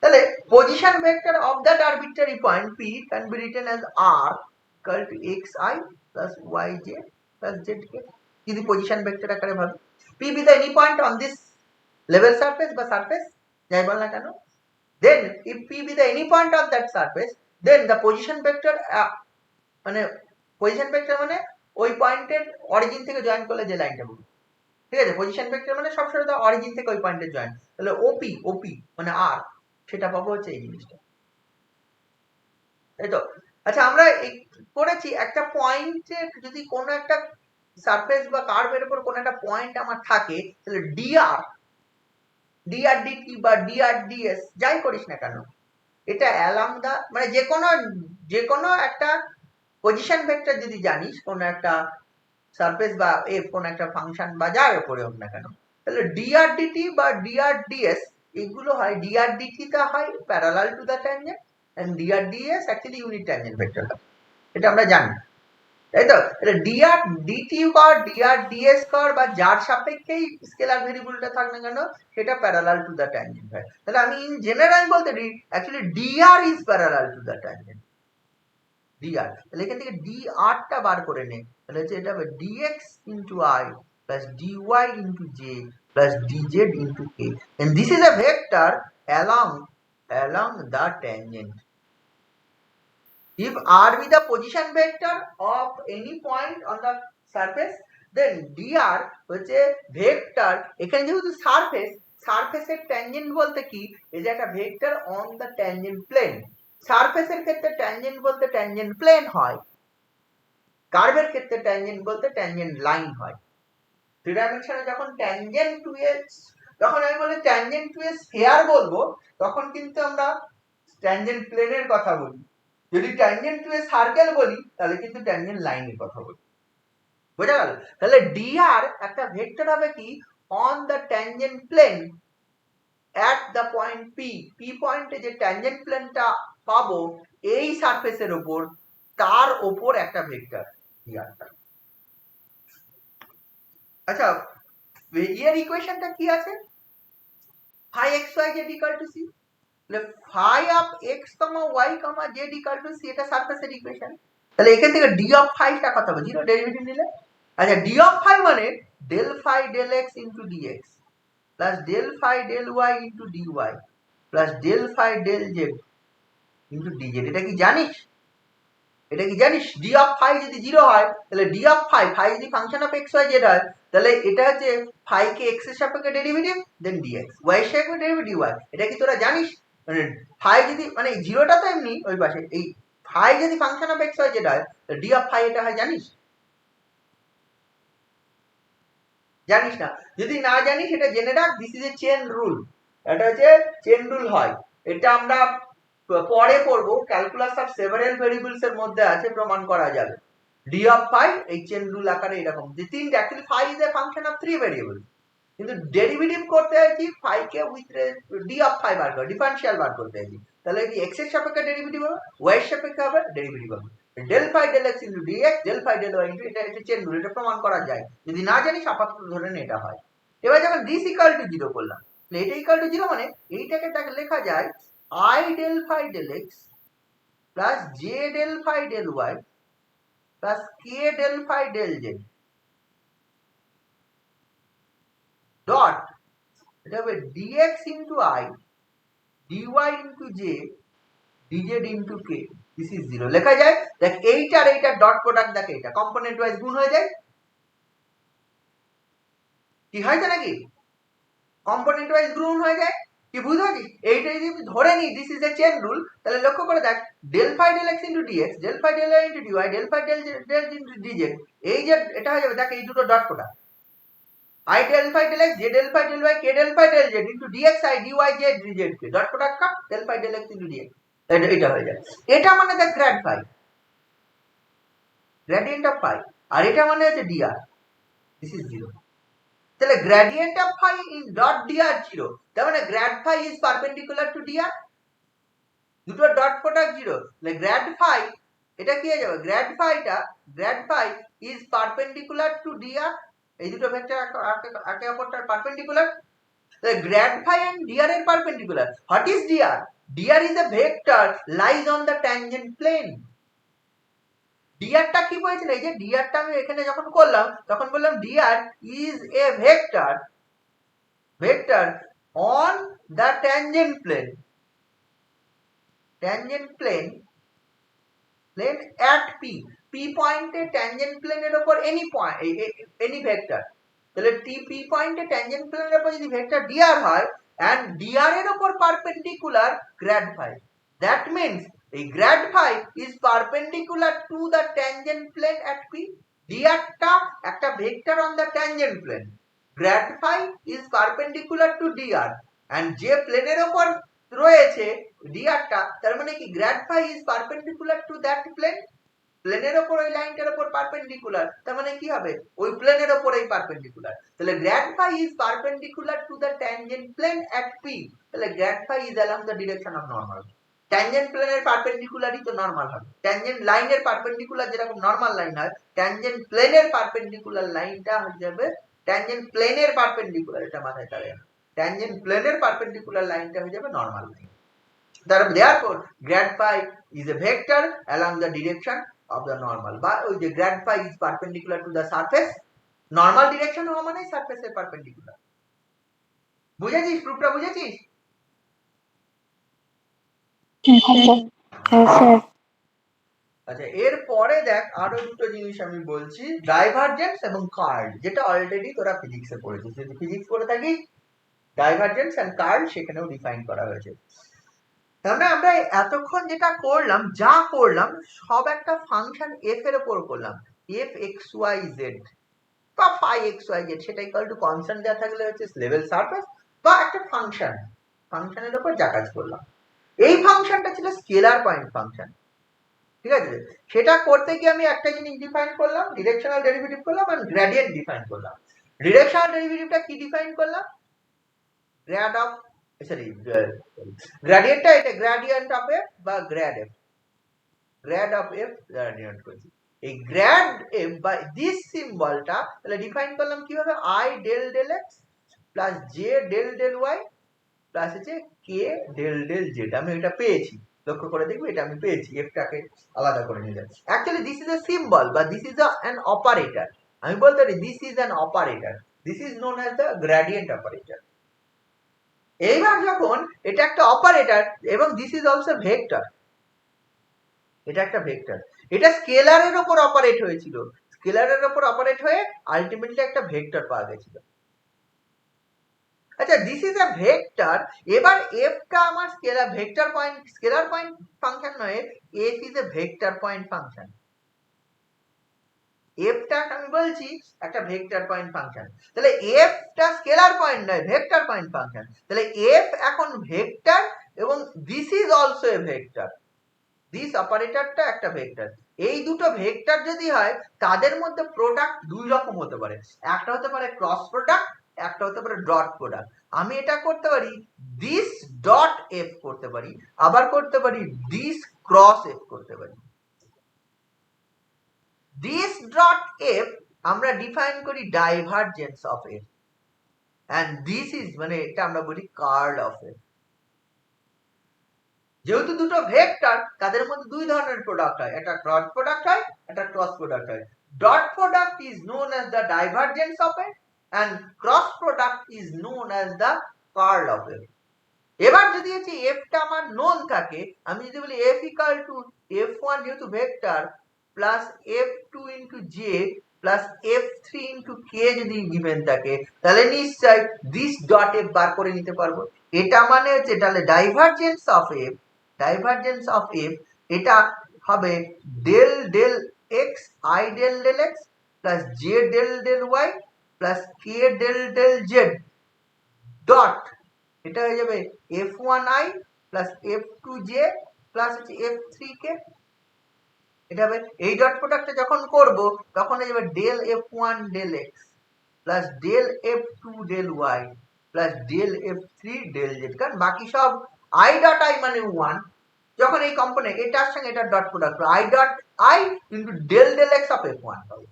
তাহলে position vector of that arbitrary point p can be written as r equal to xi plus yj plus zk, যদি position vector আকারে ভাবি, p be the any point on this level surface বা surface যাই বল না কেন, then if p be the any point of that surface, then the position vector মানে position vector মানে ওই পয়েন্টের অরিজিন থেকে জয়েন করলে যে লাইনটা বলবো, ঠিক আছে, পজিশন ভেক্টর মানে সবসময় তো অরিজিন থেকে ওই পয়েন্টে জয়েন, তাহলে ওপি মানে আর, সেটা পাবো হচ্ছে এই জিনিসটা, তাই তো? আচ্ছা আমরা করেছি একটা পয়েন্টে যদি কোনো একটা সারফেস বা কার্ভের উপর কোনো একটা পয়েন্ট আমার থাকে, তাহলে dr dt বা dr ds যাই করিস না কেন, এটা অ্যালং দা মানে যে কোনো একটা পজিশন ভেক্টর যদি জানিস কোন একটা সারফেস বা এফ কোন একটা ফাংশন বা যার উপরে হোক না কেন, তাহলে dr dt বা dr ds এগুলো হয়, dr dt টা হয় parallel to the tangent and dr ds actually unit tangent vector, এটা আমরা জানি, তাই তো? তাহলে dr dt কর, dr ds কর বা যার সাপেক্ষেই স্কেলার ভেরিয়েবলটা থাক না কেন, সেটা প্যারালাল টু দ্য ট্যানজেন্ট হয়। তাহলে আমি ইন জেনারেল বলতে actually dr is parallel to the tangent, dr, তাহলে এখান থেকে dr টা বার করে নে, তাহলে হচ্ছে এটা হবে dx into I plus dy into j plus dz into k, and this is a vector along the tangent. If r be the position vector of any point on the surface, then dr হচ্ছে vector, এখানে যেহেতু সারফেসের tangent বলতে কি, এই যে একটা vector on the tangent plane, সারফেসের ক্ষেত্রে ট্যানজেন্ট বলতে ট্যানজেন্ট প্লেন হয়, কার্ভের ক্ষেত্রে ট্যানজেন্ট বলতে ট্যানজেন্ট লাইন হয়। থ্রি ডাইমেনশনে যখন ট্যানজেন্ট টু এ যখন আমি বলি ট্যানজেন্ট টু এ স্ফিয়ার বলবো তখন কিন্তু আমরা ট্যানজেন্ট প্লেনের কথা বলি, যদি ট্যানজেন্ট টু এ সার্কেল বলি তাহলে কিন্তু ট্যানজেন্ট লাইনের কথা বলি। বোঝা গেল? তাহলে dr একটা ভেক্টর হবে কি on the tangent plane at the point p, p পয়েন্টে যে ট্যানজেন্ট প্লেনটা পাবো এই সারফেসের উপর, তার উপর একটা ভেক্টর dr। আচ্ছা, এর ইকুয়েশনটা কি আছে? phi xy z equal to c, তাহলে phi of x, y, z equal to c, এটা সারফেসের ইকুয়েশন। তাহলে এখান থেকে d of phi টা কত হবে? জিরো ডেরিভেটিভ নিলে। আচ্ছা, d of phi মানে del phi del x into dx plus del phi del y into dy plus del phi del z into dz। এটা কি জানিস? এটা কি জানিস d of phi যদি 0 হয় তাহলে d of phi, phi যদি function of x y z হয় তাহলে এটা হচ্ছে phi কে x এর সাপেক্ষে ডেরিভেটিভ দেন dx, y এর সাপেক্ষে ডেরিভেটিভ y। এটা কি তোরা জানিস? মানে phi যদি মানে জিরোটা তো এমনি ওই পাশে, এই phi যদি function of x y z হয় তাহলে d of phi এটা হয়, জানিস? জানিস না? যদি না জানিস এটা জেনে রাখ, this is A chain rule. এটা হচ্ছে চেন রুল হয়, এটা আমরা পরে পড়বো, ক্যালকুলাস অফ সেভারাল ভেরিয়েবলস এর মধ্যে আছে, প্রমাণ করা যাবে। d of phi এই চেন রুল আকারে এরকম যে তিনটা, actually phi is a function of 3 variable, কিন্তু ডেরিভেটিভ করতে আছি phi K with d of phi বার করে ডিফারেনশিয়াল বার করতে আছি। তাহলে কি x এর সাপেক্ষে ডেরিভেটিভ হবে, y এর সাপেক্ষে হবে ডেরিভেটিভ হবে, del phi del x into dx del phi del y into, এটা একটা চেন রুল, এটা প্রমাণ করা যায়। যদি না জানিস আপাতত ধরে নে এটা হয়। এবার যখন this equal to 0 করলাম, এটা equal to 0 মানে এইটাকে লেখা যায় I del phi del x plus j del phi del y plus k del phi del z dot, এটা হবে dx into I dy into j dz into k, this is 0 লেখা যায়। দেখ এইটা আর এইটা ডট প্রোডাক্ট, দেখ এটা component wise গুণ হয়ে যায়, কি হয়েছে নাকি? কম্পোনেন্ট ওয়াইজ গুণ হয়ে যায়, কি বুঝতে পারছিস? এইটা যদি ধরে নি this is A chain rule, তাহলে লক্ষ্য করে দেখ del phi del x into dx del phi del y into dy del phi del z into dz, এই যে এটা হয়ে যাবে, দেখ এই দুটো dot product I del phi del x j del phi del y k del phi del z into dx I dy j dz k dot product কা del phi del x into dx, এটা হয়ে যায়। এটা মানে দেখ grad phi, gradient of phi, আর এটা মানে হচ্ছে dr, দিস ইজ 0। তাহলে gradient of phi in dot dr 0, তার মানে grad phi is perpendicular to dr, দুটো ডট প্রোডাক্ট 0, তাহলে গ্র্যাড phi এটা কি হয়ে যাবে, grad phi is perpendicular to dr, এই দুটো ভেক্টর একে অপরটার পারপেন্ডিকুলার, তাহলে গ্র্যাড phi এন্ড dr এর perpendicular. What is dr? dr is a vector lies on the tangent plane. dr টা কি বলেছিল, এই যে dr টা আমি এখানে যখন করলাম তখন বললাম dr is a vector on the tangent plane at p, p পয়েন্টে ট্যানজেন্ট প্লেনের উপর এনি ভেক্টর, তাহলে p পয়েন্টে ট্যানজেন্ট প্লেনের উপর যদি ভেক্টর dr হয় and dr এর উপর perpendicular grad phi, that means এই grad phi is perpendicular to the tangent plane at p। dr টা একটা vector on the tangent plane, grad phi is perpendicular to dr and যে প্লেনের উপর রয়েছে dr টা, তার মানে কি grad phi is perpendicular to that plane, প্লেনের উপর ওই লাইনটার উপর পারপেন্ডিকুলার, তার মানে কি হবে ওই প্লেনের উপরেই পারপেন্ডিকুলার, তাহলে grad phi is perpendicular to the tangent plane at p, তাহলে grad phi is along the direction of normal। Tangent প্লেনের পারপেন্ডিকুলারই তো নরমাল হবে, ট্যানজেন্ট লাইনের পারপেন্ডিকুলার যেরকম নরমাল লাইন হয়, ট্যানজেন্ট প্লেনের পারপেন্ডিকুলার লাইনটা হয়ে যাবে ট্যানজেন্ট প্লেনের পারপেন্ডিকুলার, এটা মাথায় রাখবেন, ট্যানজেন্ট প্লেনের পারপেন্ডিকুলার লাইনটা হয়ে যাবে normal line. Therefore grad phi is a vector along the direction of the normal, বা ওই যে grad phi is perpendicular to the surface, normal direction হওয়া মানে সারফেস এর পারপেন্ডিকুলার। বুঝেছিস? প্রুফটা বুঝেছিস? আচ্ছা, এর পরে দেখ আরো দুটো জিনিস আমি বলছি, ডাইভারজেন্স এবং কার্ল, যেটা অলরেডি তোরা ফিজিক্সে পড়েছিস, যদি ফিজিক্স পড়ে থাকিস ডাইভারজেন্স এন্ড কার্ল সেখানেও ডিফাইন করা হয়েছে। তাহলে আমরা এতক্ষণ যেটা করলাম, সব একটা ফাংশন f এর উপর করলাম, f x y z বা phi x y z, সেটা ইকুয়াল টু কনস্ট্যান্ট দেওয়া থাকলে হচ্ছে লেভেল সারফেস, বা একটা ফাংশনের উপর যা কাজ করলাম। এই ফাংশনটা ছিল স্কেলার পয়েন্ট ফাংশন, ঠিক আছে? সেটা করতে গিয়ে আমি একটা জিনিস ডিফাইন করলাম, ডিরেকশনাল ডেরিভেটিভ করলাম আর গ্রেডিয়েন্ট ডিফাইন করলাম। ডিরেকশনাল ডেরিভেটিভটা কি ডিফাইন করলাম? গ্রেড অফ গ্রেডিয়েন্টটা এটা গ্রেডিয়েন্ট অফ এফ বা grad f, grad of f gradient করছি। এই গ্রেড এফ বা দিস সিম্বলটা তাহলে ডিফাইন করলাম কিভাবে? I del del x plus j del del y plus হচ্ছে কে ডেল ডেল জেড। আমি এটা পেয়েছি, লক্ষ্য করে দেখবো এটা আমি পেয়েছি, এফটাকে আলাদা করে নিলাম। Actually this is a symbol বা দিস ইজ অ্যান অপারেটর। আমি বলতে পারি this is an operator, this is known as the gradient operator. এইবার যখন এটা একটা অপারেটর এবং দিস ইজ অলসো ভেক্টর, এটা একটা ভেক্টর, এটা স্কেলারের উপর অপারেট হয়েছিল, স্কেলারের উপর অপারেট হয়ে আলটিমেটলি একটা ভেক্টর পাওয়া গেছিল। আচ্ছা, দিস ইজ আ ভেক্টর। এবার এফটা আমার স্কেলার পয়েন্ট ফাংশন নয়, f is a vector point function. এফটা আমি বলছি একটা ভেক্টর পয়েন্ট ফাংশন, তাহলে এফটা স্কেলার পয়েন্ট নয়, ভেক্টর পয়েন্ট ফাংশন। তাহলে এফ এখন ভেক্টর এবং this is also a vector, this অপারেটরটা একটা ভেক্টর। এই দুটো ভেক্টর যদি হয় তাদের মধ্যে প্রোডাক্ট দুই রকম হতে পারে, একটা হতে পারে ক্রস প্রোডাক্ট, একটা হতে পারে ডট প্রোডাক্ট। আমি এটা করতে পারি দিস ডট এফ করতে পারি, আবার করতে পারি দিস ক্রস এফ করতে পারি। দিস ডট এফ আমরা ডিফাইন করি divergence of f, and this is মানে এটা আমরা বলি কার্ল অফ এফ। যেহেতু দুটো ভেক্টর তাদের মধ্যে দুই ধরনের প্রোডাক্ট হয়, একটা ডট প্রোডাক্ট হয়, একটা ক্রস প্রোডাক্ট হয়। Dot product is known as the divergence of f and cross product is known as the curl of f. এবার যদি হচ্ছে এফটা আমার নোন থাকে, আমি যদি বলি এফ ইকুয়াল টু f1 যেহেতু vector plus f2 into j plus f3 into k যদি গিভেন থাকে, তাহলে নিশ্চয় দিস ডট এফ বার করে নিতে পারবো। এটা মানে হচ্ছে তাহলে divergence of f, divergence of f এটা হবে del del x i del del x plus j del del y plus k del del z dot, এটা হয়ে যাবে f1i প্লাস f2j প্লাস হচ্ছে f3k। এটা হবে এই ডট প্রোডাক্টটা যখন করব তখন হয়ে যাবে del f1 del x plus del f2 del y plus del f3 del z, কারণ বাকি সব i ডট i মানে 1, যখন এই কম্পোনেন্ট এটার সঙ্গে এটার dot product i dot i into del del x of f1 হবে।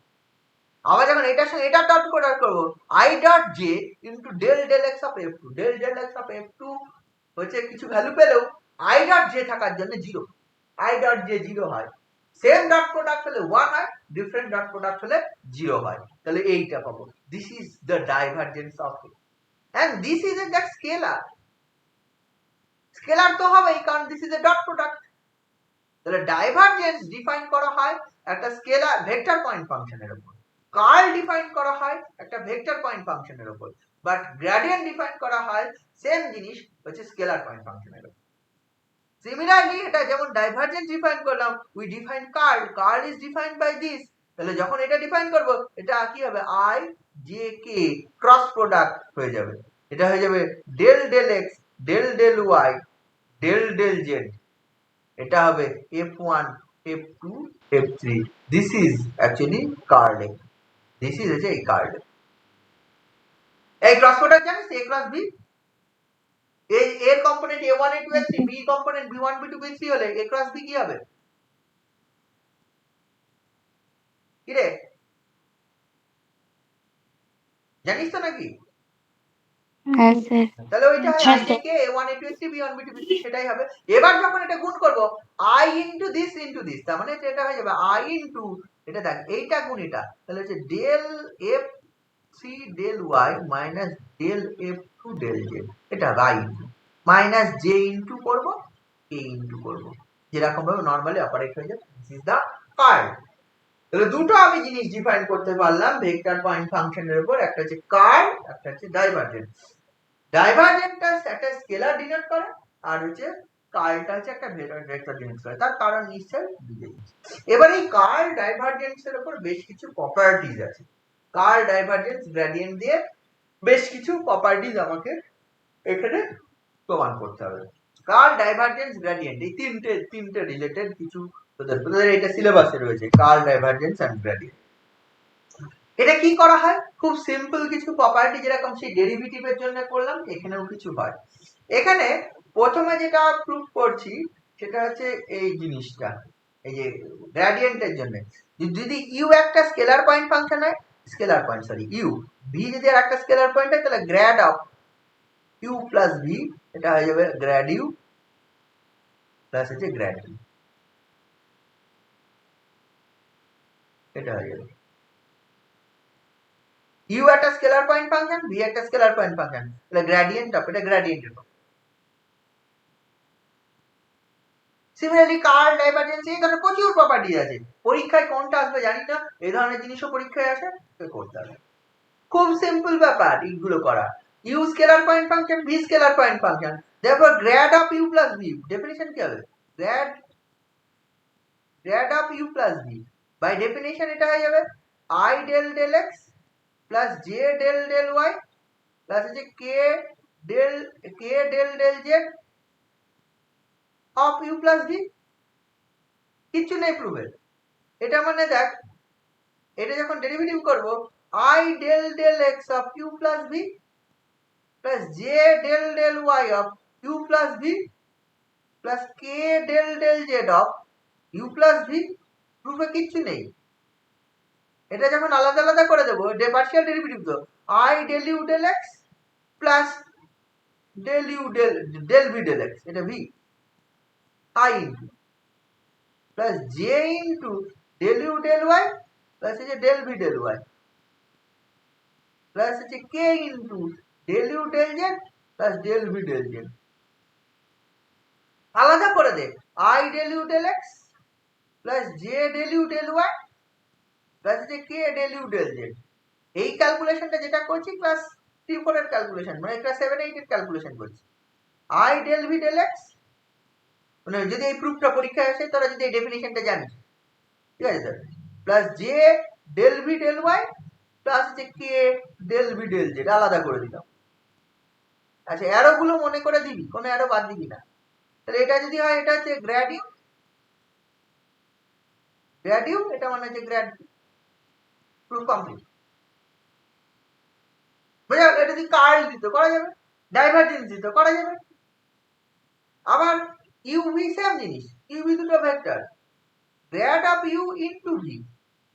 আবার যখন এটার সঙ্গে এটা ডট প্রোডাক্ট করবো i dot j into del del x of f2, del del x of f2 হচ্ছে কিছু ভ্যালু পেলেও i ডট j থাকার জন্য 0, i ডট j 0 হয়। সেম ডট প্রোডাক্ট হলে 1 হয়, ডিফারেন্ট ডট প্রোডাক্ট হলে 0 হয়। তাহলে এইটা পাবো, this is the divergence of it and this is a that scalar, scalar তো হবেই কারণ this is A dot product. তাহলে ডাইভারজেন্স ডিফাইন করা হয় একটা স্কেলার ভেক্টর পয়েন্ট ফাংশনের উপর, কার্ল ডিফাইন করা হয় একটা ভেক্টর পয়েন্ট ফাংশনের উপর, বাট গ্রেডিয়েন্ট ডিফাইন করা হয় সেম জিনিস হচ্ছে স্কেলার পয়েন্ট ফাংশনের উপর। সিমিলারলি এটা যেমন ডাইভারজেন্স ডিফাইন করলাম, we define curl, curl is defined by this. তাহলে যখন এটা ডিফাইন করব এটা কি হবে i j k cross product হয়ে যাবে, এটা হয়ে যাবে del del x del del y del del z, এটা হবে f1 f2 f3। This is actually curl f, this is হচ্ছে এই কার্ল। এই ক্রস প্রোডাক্ট জানিস a ক্রস b, এই এর component a1 a2 a3, b component b1 b2 b3 হলে a cross b কি হবে? কি রে জানিস তো নাকি? হ্যাঁ স্যার। তাহলে ওইটা হয় হ্যাঁ i স্যার। থেকে a1 a2 a3 b1 b2 b3, সেটাই হবে। এবার যখন এটা গুণ করব i ইনটু দিস, তার মানে এটা হয়ে যাবে i ইনটু এটা দেখ এইটা গুণ এটা, তাহলে হচ্ছে del f3 del y minus del f2 del z, এটা হবে i মাইনাস j ইনটু করব k ইনটু করব, যেরকম ভাবে নরমালি অপারেট হয়ে যায়। This is the curl. তাহলে দুটো আমি জিনিস ডিফাইন করতে পারলাম ভেক্টর পয়েন্ট ফাংশনের উপর, একটা হচ্ছে কার্ল, একটা হচ্ছে ডাইভারজেন্স। ডাইভারজেন্টটা একটা স্কেলার ডিনোট করে আর হচ্ছে কার্লটা হচ্ছে একটা ভেক্টর ডিনোট করে, তার কারণ নিশ্চয় বুঝেই। এবার এই কার্ল ডাইভারজেন্সের উপর বেশ কিছু প্রপার্টিজ আছে, কার্ল ডাইভারজেন্স গ্রেডিয়েন্ট দিয়ে বেশ কিছু প্রপার্টিজ আমাকে এখানে প্রমাণ করতে হবে। কার্ল ডাইভারজেন্স গ্রেডিয়েন্ট, এই তিনটে রিলেটেড কিছু তোদের এটা সিলেবাসে রয়েছে, কার্ল ডাইভারজেন্স এন্ড গ্রেডিয়েন্ট। এটা কি করা হয়? খুব সিম্পল কিছু প্রপার্টি, যেরকম সেই ডেরিভেটিভের জন্য করলাম, এখানেও কিছু হয়। এখানে প্রথমে যেটা প্রুফ করছি সেটা হচ্ছে এই জিনিসটা, এই যে গ্রেডিয়েন্টের জন্য যদি ইউ একটা স্কেলার পয়েন্ট ফাংশন হয়, scalar point sorry u, v যদি আর একটা স্কেলার পয়েন্ট হয়, তাহলে grad of u plus v, এটা হয়ে যাবে গ্র্যাড ইউ প্লাস হচ্ছে গ্র্যাড ভি, এটা হয়ে যাবে। ইউ একটা স্কেলার পয়েন্ট ফাংশন, ভি একটা স্কেলার পয়েন্ট ফাংশন, তাহলে গ্রেডিয়েন্ট অফ, এটা গ্রেডিয়েন্টের। সিমিলারলি কার্ল ডাইভারজেন্স, এই ধরনের প্রচুর প্রপার্টি আছে, পরীক্ষায় কোনটা আসবে জানি না, এই ধরনের জিনিসও পরীক্ষায় আসে, করতে হবে। খুব সিম্পল ব্যাপার এইগুলো করা। U scalar point function, v scalar point function, therefore grad of u plus v, definition কি হবে? grad of u plus v, by definition এটা হয়ে যাবে i del del x plus j del del y plus হচ্ছে k del del z of u plus v। কিচ্ছু নেই প্রুফের। এটা মানে দেখ, এটা যখন ডেরিভেটিভ করব, i del del x of u plus v plus j del del y of u plus v plus k del del z of u plus v, প্রুফে কিচ্ছু নেই। এটা যখন আলাদা আলাদা করে দেবো, পার্শিয়াল ডেরিভেটিভ তো i del u del x plus del u del v del x, এটা v, i into plus j into del u del y plus হচ্ছে del v del y plus হচ্ছে k into del u del z plus del v del z। আলাদা করে দে, i del u del x plus j del u del y plus হচ্ছে k del u del z। এই ক্যালকুলেশনটা যেটা করছি class 3-4 এর calculation, মানে class 7-8 এর calculation করছি। i del v del x, মানে যদি এই প্রুফটা পরীক্ষায় আসে, তোরা যদি এই ডেফিনিশনটা জানিস, ঠিক আছে sir, plus j del v del y plus হচ্ছে k del v del z, আলাদা করে দিলাম। আচ্ছা, অ্যারো গুলো মনে করে দিবি, কোনো অ্যারো বাদ দিবি না। তাহলে এটা যদি হয়, এটা হচ্ছে গ্র্যাড ইউ, এটা মানে হচ্ছে গ্র্যাড, প্রুফ কমপ্লিট। বুঝা? এটা যদি কার্ল দিত করা যাবে, ডাইভারজেন্স দিত করা যাবে। আবার ইউ ভি সেম জিনিস, ইউ ভি দুটো vector, grad of u into v,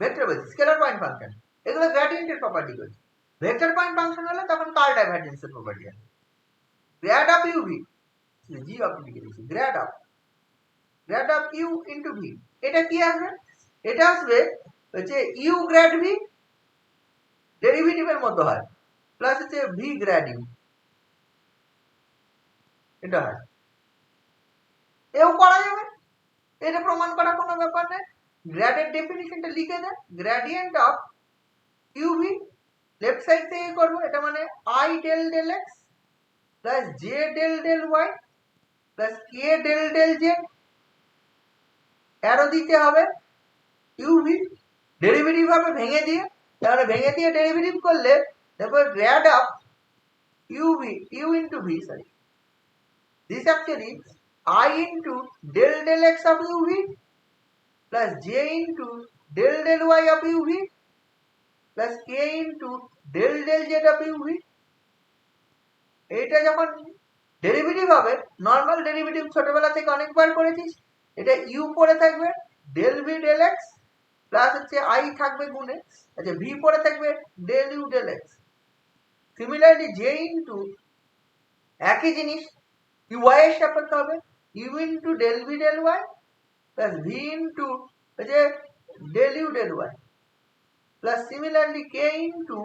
vector বলছি, স্কেলার পয়েন্ট ফাংশন, এগুলো গ্রেডিয়েন্টের প্রপার্টি করছে। ভেক্টর পয়েন্ট ফাংশন হলে তখন কার্ল ডাইভারজেন্সের প্রপার্টি আছে। Grad of u v, g of লিখে দিচ্ছি, grad of u into v, এটা কি আসবে? এটা আসবে হচ্ছে ইউ গ্র্যাড ভি, ডেরিভেটিভের মতো হয়, প্লাস হচ্ছে ভি গ্র্যাড ইউ, এটা হয়। এও করা যাবে, এটা প্রমাণ করা কোনো ব্যাপার নেই। গ্র্যাডের ডেফিনিশনটা লিখে দেয়, gradient of u V, left side থেকে করবো, এটা মানে i del del x plus j del del y plus k del del z, arrow দিতে হবে ইউ ভি, ডেরিভেটিভ হবে ভেঙে দিয়ে, তাহলে ভেঙে দিয়ে ডেরিভেটিভ করলে তারপর grad of u v, u into v, sorry, this actually i into del del x of u v plus j into del del y of u v plus k into del del z of u v। এটা যখন derivative হবে, normal derivative ছোটবেলা থেকে অনেকবার করেছিস, এটা you পড়ে থাকবে del v del x plus হচ্ছে i থাকবে গুণে, আচ্ছা v পড়ে থাকবে del u del x। Similarly j into একই জিনিস y এর সাপেক্ষে হবে u into del v del y plus v into হচ্ছে del u del y plus similarly k into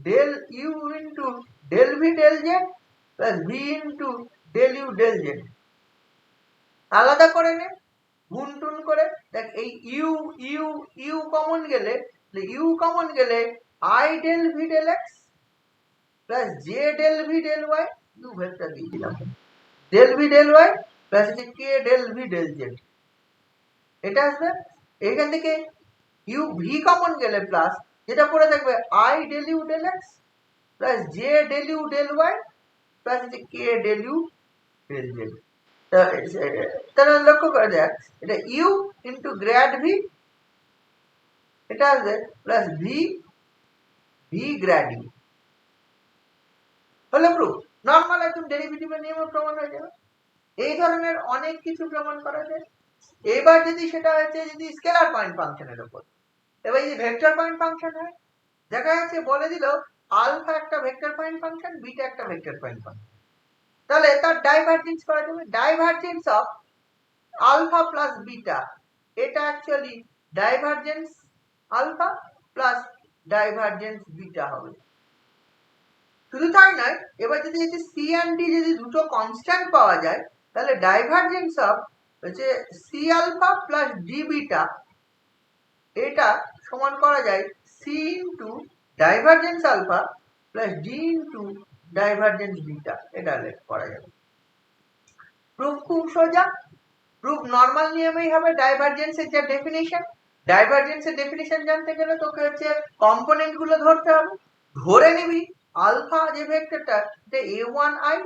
del u into del v del z plus v into del u del z। আলাদা করে নে, গুণ টুন করে দেখ, এই u u u common গেলে, i del v del x plus j del v del y, u vector দিয়ে দিলাম, del v del y plus হচ্ছে k del v del z, এটা আসবে। এখান থেকে ইউ ভি কমন গেলে প্লাস, যেটা পড়ে থাকবে i del u del x plus j del u del y plus হচ্ছে k del u del Z. তাহলে লক্ষ্য করা যাক এটা ইউ ইন্টু গ্র্যাড ভি, এটা আসবে plus v v grad u. হলো প্রুফ। নর্মাল একদম ডেরিভেটিভের নিয়মে প্রমাণ হয়ে যাবে। এই ধরনের অনেক কিছু প্রমাণ করা যায়। এবার যদি সেটা হচ্ছে যদি স্কেলার পয়েন্ট ফাংশনের উপর, এবার যদি ভেক্টর পয়েন্ট ফাংশন হয়, দেখা যাচ্ছে বলে দিল আলফা একটা ভেক্টর পয়েন্ট ফাংশন, বিটা একটা ভেক্টর পয়েন্ট ফাংশন, তাহলে তার ডাইভারজেন্স করা যাবে। Divergence of alpha plus beta, এটা actually divergence alpha plus divergence beta হবে। শুধু তাই নয়, এবার যদি সি অ্যান্ড ডি যদি দুটো কনস্ট্যান্ট পাওয়া যায়, তাহলে ডাইভারজেন্স অফ হচ্ছে c alpha plus d beta, এটা সমান করা যায় c into divergence alpha plus d into divergence beta, এটা করা যাবে। প্রুফ খুব সোজা। প্রুফ নর্মাল নিয়মেই হবে। ডাইভারজেন্সের যে ডেফিনিশন, ডাইভারজেন্সের ডেফিনিশন জানতে গেলে তোকে হচ্ছে কম্পোনেন্ট গুলো ধরতে হবে। ধরে নিবি আলফা যে ভেক্টরটা এটা a1i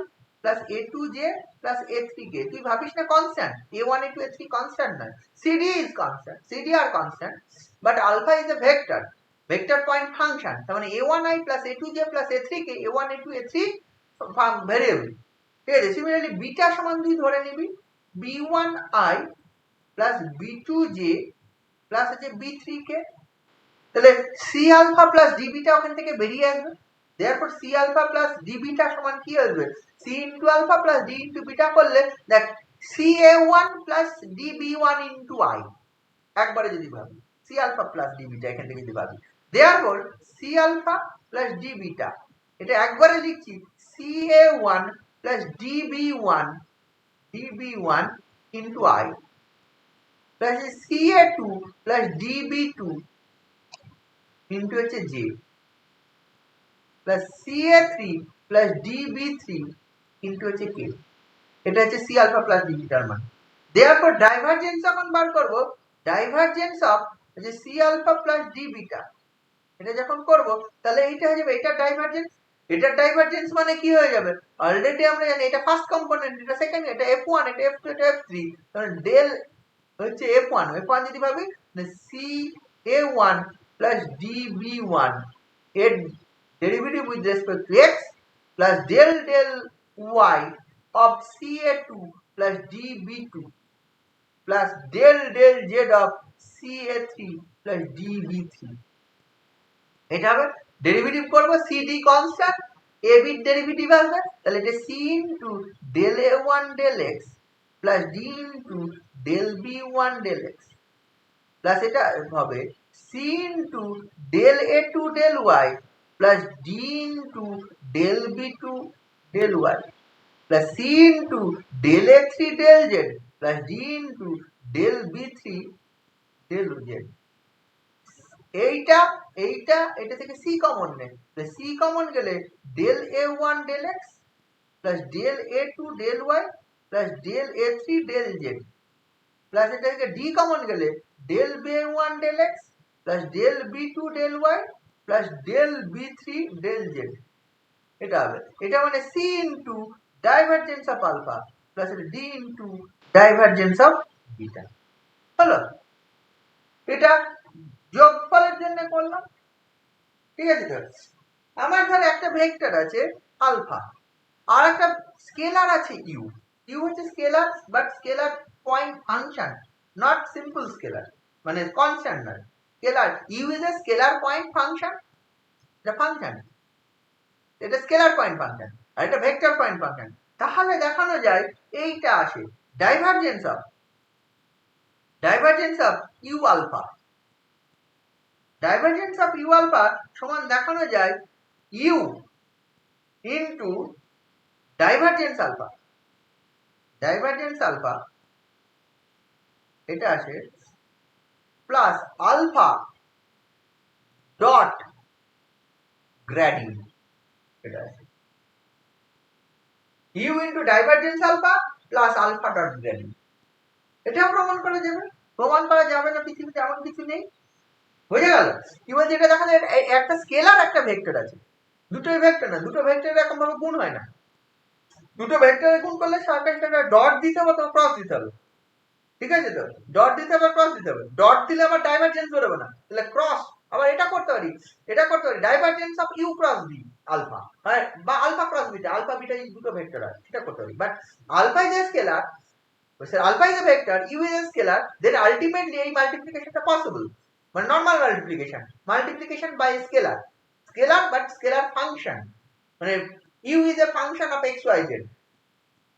plus a2j plus a3k, তুই ভাবিস না constant, a1 a2 a3 constant নয়, cd is constant, cd are constant, but alpha is a vector, vector point function, তার মানে a1i plus a2j plus a3k, a1 a2 a3 variable, ঠিক আছে। Similarly beta সমান তুই ধরে নিবি b1i প্লাস b2j প্লাস হচ্ছে b3k, তাহলে c alpha plus d beta ওখান থেকে বেরিয়ে আসবে। therefore c alpha plus d beta সমান কি আসবে, c into alpha plus d into beta করলে দেখ CA1 plus DB1 into i, একবারে যদি ভাবি c alpha plus d beta এখান থেকে যদি ভাবি, therefore c alpha plus d beta, এটা একবারে লিখছি CA1 plus DB1 into i plus CA2 plus DB2 into হচ্ছে j plus CA3 plus DB3 into হচ্ছে k, এটা হচ্ছে সি আলফা প্লাস ডি বিটার মান। therefore ডাইভারজেন্স যখন বার করব, ডাইভারজেন্স অফ হচ্ছে c alpha plus d beta, এটা যখন করব তাহলে এইটা হয়ে যাবে এটা ডাইভারজেন্স। এটা ডাইভারজেন্স মানে কি হয়ে যাবে, অলরেডি আমরা জানি এটা ফার্স্ট কম্পোনেন্ট, এটা সেকেন্ড, এটা f1, এটা f2, এটা f3, তাহলে ডেল হচ্ছে f1 যদি ভাবি CA1 প্লাস DB1 এর derivative with respect to x plus del del y of CA2 plus DB2 plus del del z of CA3 plus DB3, এটা হবে ডেরিভেটিভ করব CD কনস্ট্যান্ট, AB এর derivative আসবে, তাহলে এটা C into del A1 del x plus D into del B1 del x plus এটা হবে C into del A2 del y plus D into del B2 del y plus C into del A3 del Z plus D into del B3 del Z, এটা থেকে C common নেই, C common গেলে del A1 del X plus del A2 del Y plus del A3 del Z plus এটা থেকে D common গেলে del B1 del X plus del B2 del Y plus del B3 del Z, এটা হবে। এটা মানে C into divergence of alpha plus D into divergence of beta হলো। এটা যোগফলের জন্য করলাম, ঠিক আছে। তো আমার ধর একটা ভেক্টর আছে আলফা আর একটা স্কেলার আছে ইউ, ইউ হচ্ছে scalar but scalar point function, not simple scalar, মানে কনস্ট্যান্ট নয়, scalar. U is a scalar point function, এটা ফাংশন, এটা স্কেলার পয়েন্ট ফাংশন আর এটা ভেক্টর পয়েন্ট ফাংশন। তাহলে দেখানো যায় এইটা আসে divergence of u alpha, divergence of u alpha সমান দেখানো যায় u into divergence alpha, divergence alpha এটা আসে প্লাস আলফা ডট গ্রেডিয়েন্ট, এটা আসে u into divergence alpha plus alpha dot gradient. এটাও প্রমাণ করা যাবে। প্রমাণ করা যাবে না পৃথিবীতে এমন কিছু নেই, বুঝে গেল কি বলছি। এটা দেখো একটা স্কেলার একটা ভেক্টর আছে, দুটোই ভেক্টর না, দুটো ভেক্টর এরকম ভাবে গুণ হয় না, দুটো ভেক্টরে গুণ করলে সারফেসটা ডট দিতে হবে অথবা ক্রস দিতে হবে, ঠিক আছে? তো ডট দিতে হবে ক্রস দিতে হবে। ডট দিলে আবার ডাইভারজেন্স বেরোবে না, তাহলে ক্রস আবার এটা করতে পারি divergence of u cross b alpha, বা alpha cross beta, alpha beta এই দুটো ভেক্টর আছে, সেটা করতে পারি। But alpha is a scalar, alpha is a vector, u is a scalar, then ultimately এই মাল্টিপ্লিকেশনটা পসিবল, মানে normal multiplication by scalar, but scalar function, মানে u is a function of x y z,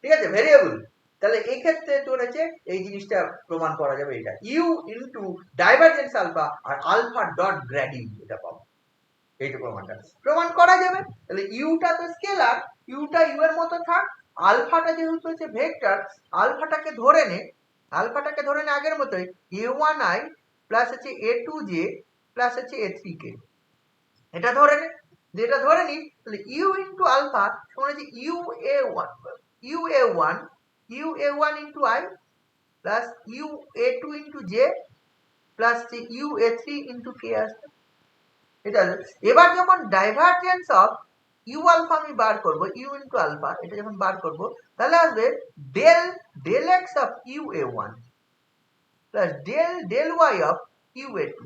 ঠিক আছে, variable. তাহলে এই ক্ষেত্রে তোর হচ্ছে এই জিনিসটা প্রমাণ করা যাবে, এটা ইউ ইনটু ডাইভারজেন্স আলফা আর আলফা ডট গ্র্যাড ইউ, এটা পাবো, এইটা প্রমাণ করা যাবে। তাহলে ইউটা তো স্কেলার, ইউটা ইউ এর মতো থাক, আলফাটা যেহেতু হচ্ছে ভেক্টর, আলফাটাকে ধরে নে আগের মতোই a1i প্লাস হচ্ছে a2j প্লাস হচ্ছে a3k, এটা ধরে নে, যেটা ধরে নি, তাহলে ইউ ইনটু আলফা সমান হচ্ছে u a1 into i plus u a2 into j plus u a3 into k আসবে। এটা এবার যখন ডাইভারজেন্স অফ ইউ আলফা আমি বার করব, ইউ ইনটু আলফা, এটা যখন বার করব, তাহলে আসবে del x of u a1 plus del y of u a2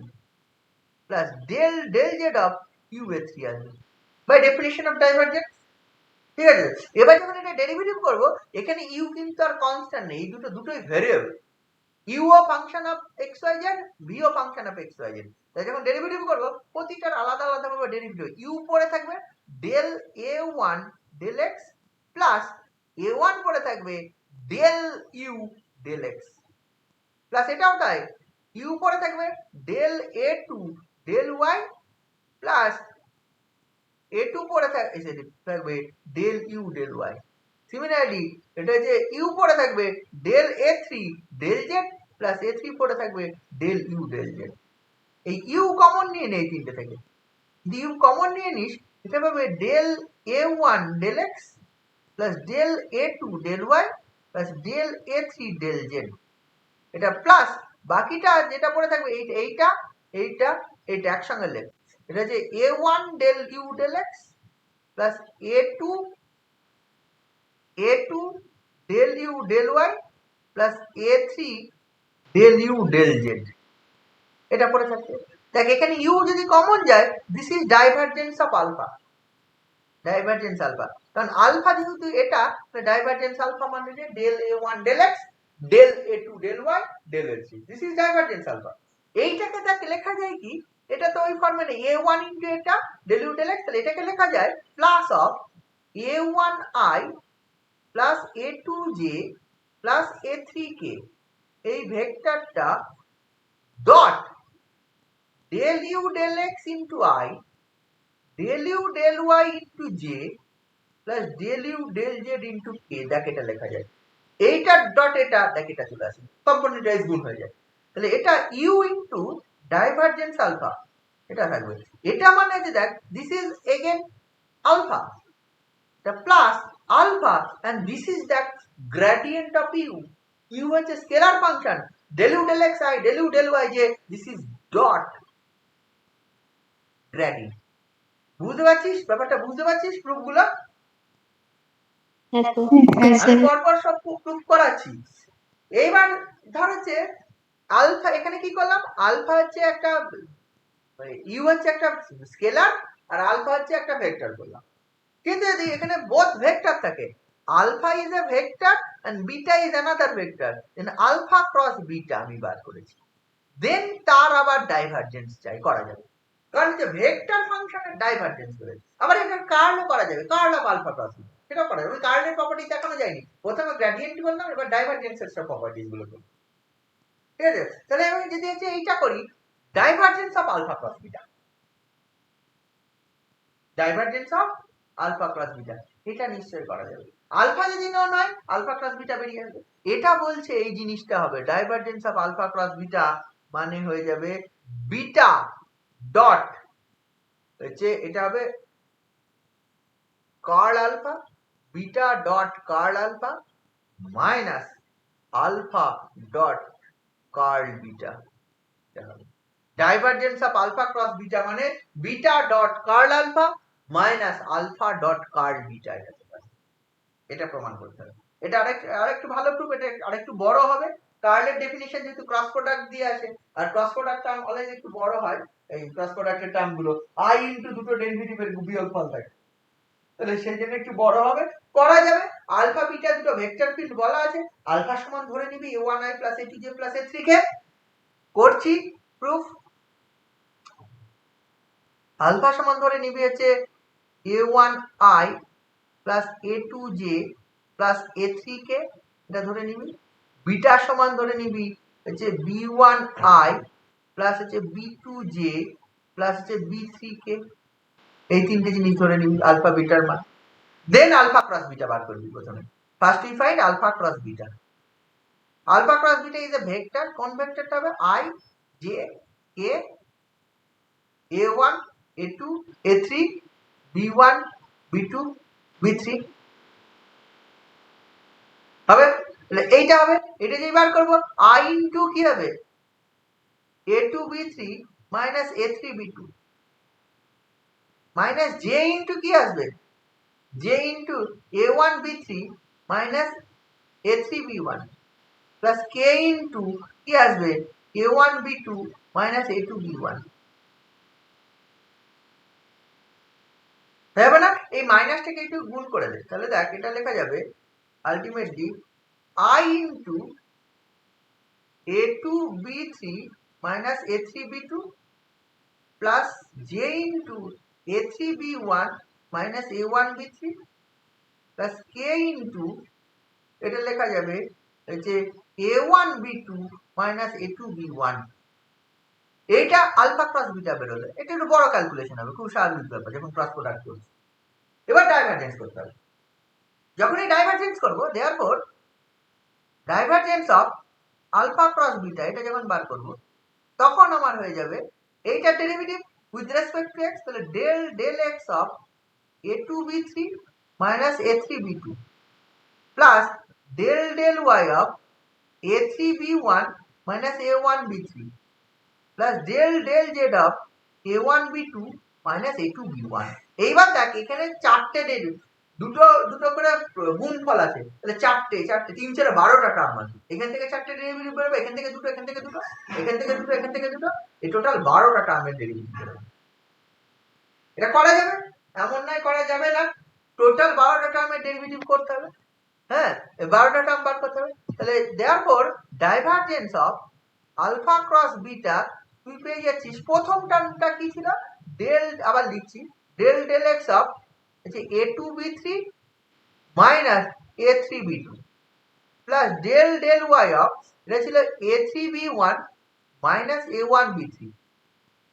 plus del z of u a3 আসবে বাই ডেফিনিশন অফ ডাইভারজেন্স, ঠিক আছে? এবার যখন এটা ডেরিভেটিভ করব, এখানে ইউ কিন্তু আর কনস্ট্যান্ট নেই, এই দুটোই ভেরিয়েবল, ইউ ও function of x y z, v ও function of x y z. তাই যখন ডেরিভেটিভ করব, প্রতিটার আলাদা আলাদা ভাবে ডেরিভেটিভ, ইউ পড়ে থাকবে del a1 del x plus a1 পড়ে থাকবে del u del x plus এটাও তাই, ইউ পড়ে থাকবে del a2 del y plus a2 পড়ে থাকবে del u del y. Similarly এটা যে ইউ পড়ে থাকবে del a3 del Z plus a3 পড়ে থাকবে ডেল ইউ ডেল জেড। এই ইউ কমন নিয়ে নে, এই তিনটে থেকে যদি ইউ কমন নিয়ে নিস, এটা পাবে del a1 del x plus del a2 del y plus del a3 del z, এটা প্লাস বাকিটা যেটা পড়ে থাকবে এইটা এইটা এইটা একসঙ্গে লেখ, এটা যে a1 del u del x plus a2 del u del y plus a3 del u del z, এটা পড়ে থাকবে। দেখ এখানে ইউ যদি কমন যায়, this is divergence of alpha, কারণ আলফা যেহেতু এটা, ডাইভারজেন্স আলফা মানে যে del a1 del x del a2 del y del a3, this is divergence alpha. এইটাকে যাকে লেখা যায় কি, এটা তো ওই ফর্মুলা a1 ইনটু এটা ডেল ইউ ডেল এক্স, তাহলে এটাকে লেখা যায় plus of a1i plus a2j plus a3k, এই ভেক্টরটা dot del u del x into i del u del y into j plus del u del z into k, দেখ এটা লেখা যায়, এইটা ডট এটা দেখ এটা চলে আসে, কম্পোনেন্টাইজ গুণ হয়ে যায়, তাহলে এটা ইউ ইনটু ডাইভারজেন্স আলফা, এটা থাকবে। এটা মানে যে দেখ this is again alpha, the plus alpha, and this is that gradient of u. U is a scalar function, del u del xi del u del yj, this is dot gradient. বুঝতে পারছিস ব্যাপারটা? বুঝতে পারছিস প্রুফগুলো? আমি পরপর সব proof করাচ্ছি। এইবার ধর হচ্ছে আলফা, এখানে কি করলাম, আলফা হচ্ছে একটা, ইউ হচ্ছে একটা স্কেলার আর আলফা হচ্ছে একটা ভেক্টর করলাম, কিন্তু যদি এখানে বোথ ভেক্টর থাকে, alpha is a vector and beta is another vector, then alpha cross beta আমি বার করেছি, দেন তার আবার ডাইভারজেন্স চাই, করা যাবে, কারণ যে ভেক্টর ফাংশনের ডাইভারজেন্স করেছে। আবার এটার কার্লও করা যাবে, curl of alpha cross beta, সেটাও করা যাবে। কার্লের প্রপার্টি দেখানো যায়নি, প্রথমে গ্রেডিয়েন্ট বললাম, এবার ডাইভারজেন্সের সব প্রপার্টিজ গুলো করব, ঠিক আছে? তাহলে আমি যদি হচ্ছে এইটা করি, divergence of alpha cross beta, divergence of alpha cross beta, এটা নিশ্চয়ই করা যাবে। আলফা যদি নয়, আলফা ক্রস বিটা বেরিয়ে আসবে, এটা বলছে এই জিনিসটা হবে divergence of alpha cross beta, মানে হয়ে যাবে বিটা ডট হচ্ছে এটা হবে curl alpha, beta dot curl alpha minus alpha dot curl beta, divergence of alpha cross beta মানে beta dot curl alpha minus alpha dot curl beta, এটা এটা প্রমাণ করতে হবে। এটা আরেকটু ভালো প্রুফ, এটা আরেকটু বড় হবে। কার্লের ডেফিনিশন যেহেতু ক্রস প্রোডাক্ট দিয়ে আসে, আর ক্রস প্রোডাক্ট টার্ম অলওয়েজ একটু বড় হয়, এই ক্রস প্রোডাক্টের টার্ম গুলো আই ইনটু দুটো ডেরিভেটিভের বিয়োগফল থাকে, তাহলে সেই জন্য একটু বড় হবে, করা যাবে। আলফা বিটা দুটো ভেক্টর ফিল্ড বলা আছে, আলফা সমান ধরে নিবি a1i plus a2j plus a3k, করছি প্রুফ। আলফা সমান ধরে নিবি হচ্ছে a1i plus a2j plus a3k, এটা ধরে নিবি। বিটা সমান ধরে নিবি হচ্ছে b1i প্লাস হচ্ছে b2j প্লাস হচ্ছে b3k, এই তিনটে জিনিস ধরে নিবি আলফা বিটার মান। দেন আলফা ক্রস বিটা বার করবি প্রথমে। First we find alpha cross beta. Alpha cross beta is a vector, কোন ভেক্টরটা হবে? i j k a1 a2 a3 b1 b2 b3 হবে, তাহলে এইটা হবে। এটা যদি বার করব i ইনটু কি হবে a2 b3 minus a3 b2 minus j into কি আসবে j into a1 b3 minus a3 b1 plus k into কি আসবে a1 b2 minus a2 b1, হবে না? এই মাইনাসটাকে একটু গুণ করে দে, তাহলে দেখ এটা লেখা যাবে ultimately i into a2 b3 minus a3 b2 plus j into a3 b1 minus a1 b3 plus k into এটা লেখা যাবে যে a1 b2 minus a2 b1। এইটা আলফা ক্রস বিটা বেরোলে এটা একটু বড় ক্যালকুলেশন হবে, খুব স্বাভাবিক ব্যাপার যখন ক্রস প্রোডাক্ট করছি। এবার ডাইভারজেন্স করতে হবে। যখন এই ডাইভারজেন্স করবো, therefore divergence of alpha cross beta এটা যখন বার করব, তখন আমার হয়ে যাবে এইটার derivative with respect to x, তাহলে del del x of a2 b3 minus a3 b2 plus del del y of a3 b1 minus a1 b3 plus del del z of a1 b2 minus a2 b1। এইবার দেখ এখানে চারটে দুটো দুটো করে গুণফল আছে, তাহলে চারটে 3 4 12টা টার্ম আছে। এখান থেকে চারটে ডেরিভেটিভ বেরোবে, এখান থেকে দুটো, এখান থেকে দুটো, এখান থেকে দুটো, এখান থেকে দুটো, এই টোটাল 12টা টার্মের ডেরিভেটিভ বেরোবে। এটা করা যাবে, এমন নয় করা যাবে না, টোটাল 12টা টার্মের ডেরিভেটিভ করতে হবে। হ্যাঁ, 12টা টার্ম বার করতে হবে। তাহলে therefore divergence of alpha cross beta তুই পেয়ে যাচ্ছিস, প্রথম টার্মটা কি ছিল ডেল, আবার লিখছি del del x of a2 b3 minus a3 b2 plus del del y of এটা ছিল a3 b1 minus a1 b3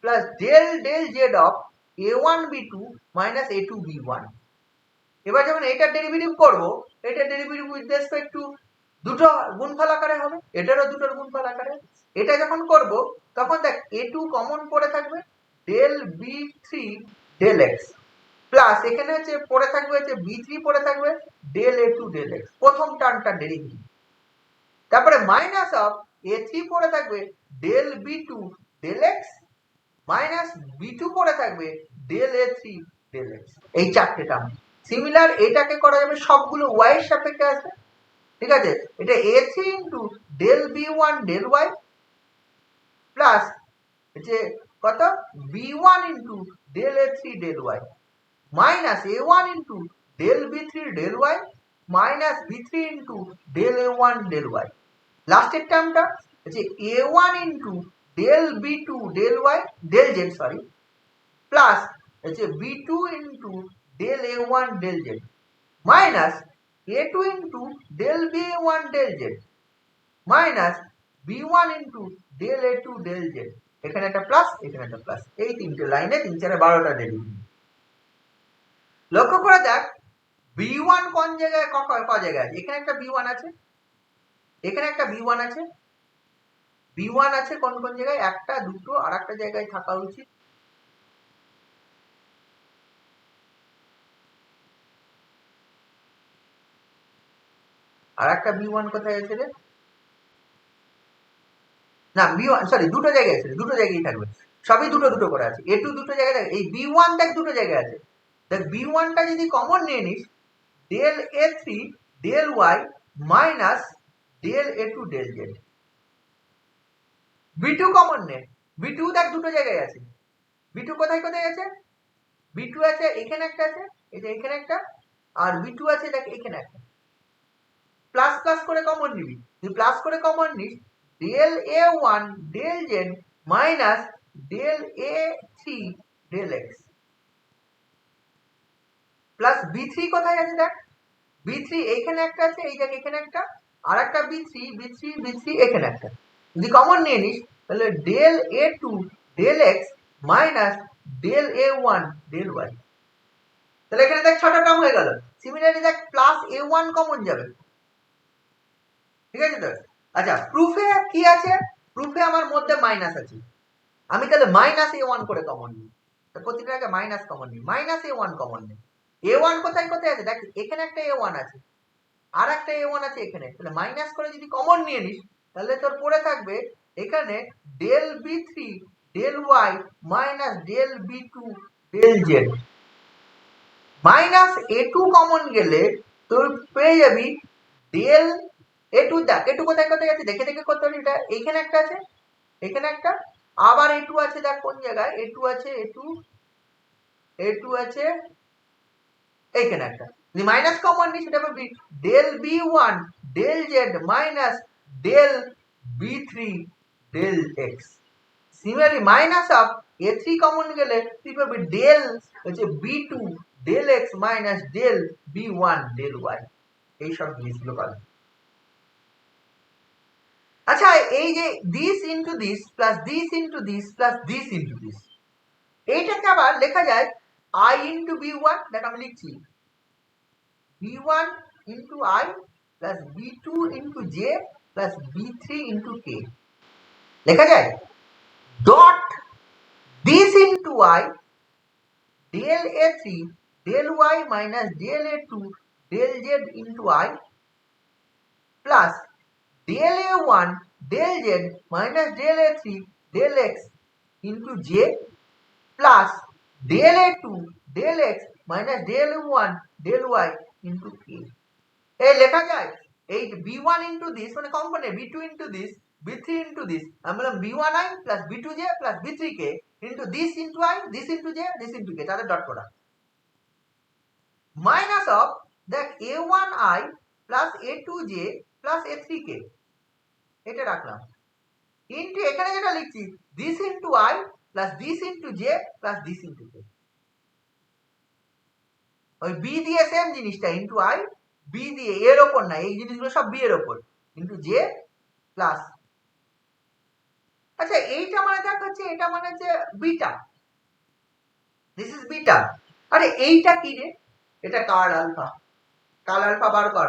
plus del del z of a1 b2 minus a2 b1। এবার যখন এটার ডেরিভেটিভ করব, এটার derivative with respect two দুটো গুণফল আকারে হবে, এটারও দুটোর গুণফল আকারে। এটা যখন করব তখন দেখ a2 কমন পড়ে থাকবে, del b3 del x plus এখানে হচ্ছে পড়ে থাকবে হচ্ছে b3 পড়ে থাকবে ডেল a2 ডেল x, প্রথম টার্মটা ডেরিভেটিভ। তারপরে মাইনাস অফ a3 পড়ে থাকবে del b2 del x minus b2 পড়ে থাকবে ডেল a3 ডেল x, এই চারটে টার্ম। সিমিলার এটাকে করা যাবে সবগুলো y এর সাপেক্ষে আসবে, ঠিক আছে? এটা a3 into del b1 del y plus যে কত b1 into del a3 del y minus a1 into del b3 del y minus b3 into del a1 del y। লাস্টের টার্মটা হচ্ছে a1 into del b2 del y del z sorry plus হচ্ছে b2 into del a1 del z minus a2 into del b1 del z minus b1 into del a2 del z। এখানে একটা plus, এখানে একটা plus, এই তিনটে লাইনে 3 4 12টা derivative. লক্ষ্য করে দেখ b1 কোন জায়গায় ক জায়গায় আছে, এখানে একটা b1 আছে, এখানে একটা b1 আছে, b1 আছে কোন কোন জায়গায়, একটা দুটো আর একটা জায়গায় থাকা উচিত। আর একটা b1 কোথায় আছে রে? না b1 সরি দুটো জায়গায় আছে, দুটো জায়গায় থাকবে, সবই দুটো দুটো করে আছে। a2 দুটো জায়গায়, এই b1 দেখ দুটো জায়গায় আছে, দেখ b1টা যদি কমন নিয়ে নিস, del a3 del y minus del a2 del z। b2 common নে, b2 দেখ দুটো জায়গায় আছে, b2 কোথায় কোথায় আছে, b2 আছে এখানে একটা আছে, এটা এখানে একটা, আর b2 আছে দেখ এখানে একটা। প্লাস প্লাস করে কমন নিবি, তুই প্লাস করে কমন নিস del a1 del z minus del a3 del x plus b3 কোথায় আছে দেখ, b3 এইখানে একটা আছে, এই দেখ এখানে একটা, আর একটা b3 b3 b3 এখানে একটা। যদি কমন নিয়ে নিস তাহলে del a2 del x minus del a1 del y। তাহলে এখানে দেখ 6টা টার্ম হয়ে গেল। সিমিলারলি দেখ প্লাস a1 কমন যাবে, ঠিক আছে তো? আচ্ছা প্রুফে কি আছে, প্রুফে আমার মধ্যে মাইনাস আছে, আমি তাহলে মাইনাস a1 করে কমন নিই, তো প্রতিটাকে মাইনাস কমন নিই, মাইনাস a1 কমন নিই। a1 কোথায় কোথায় আছে দেখ, এখানে একটা a1 আছে, আর একটা a1 আছে এখানে, তাহলে মাইনাস করে যদি কমন নিয়ে নিস তাহলে তোর পড়ে থাকবে এখানে del b3 del y minus del b2 del z। Minus a2 common গেলে তুই পেয়ে যাবি del a2, দেখ a2 কোথায় কোথায় আছে দেখে দেখে করতে পারি, এটা এইখানে একটা আছে, এখানে একটা, আবার a2 আছে দেখ কোন জায়গায়, a2 আছে, a2 আছে এইখানে একটা। যদি মাইনাস কমন নিই সেটা পাবি del b1 del z minus del b3 del x। Similarly minus of a3 common গেলে তুই পাবি del হচ্ছে b2 del x minus del b1 del y। এই সব জিনিসগুলো পাবি। আচ্ছা এই যে this into this plus this into this plus this into this, এইটাকে আবার লেখা যায় I into b1, দেখ আমি লিখছি b1 into I plus b2 into j plus b3 into k, লেখা যায় dot this into I del a3 del y minus del a2 del z into I plus del a1 del z minus del a3 del x into j plus del a2 del x minus del a1 del y into k। এই লেখা যায় এই b1 into this মানে component b2 into this b3 into this, আমি বললাম b1i plus b2j plus b3k into this into I this into j this into k, তাদের dot product minus of দেখ a1i plus a2j plus a3k, এটা রাখলাম into এখানে যেটা লিখছি this into I plus this into j plus this into k, ওই b দিয়ে same জিনিসটা ইনটু I b দিয়ে এর ওপর না, এই জিনিসগুলো সব b এর ওপর ইনটু j প্লাস। আচ্ছা এইটা মানে দেখ হচ্ছে, এটা মানে হচ্ছে বিটা, দিস ইজ বিটা। আরে এইটা কি রে, এটা কার্ল আলফা, কার্ল আলফা বার কর।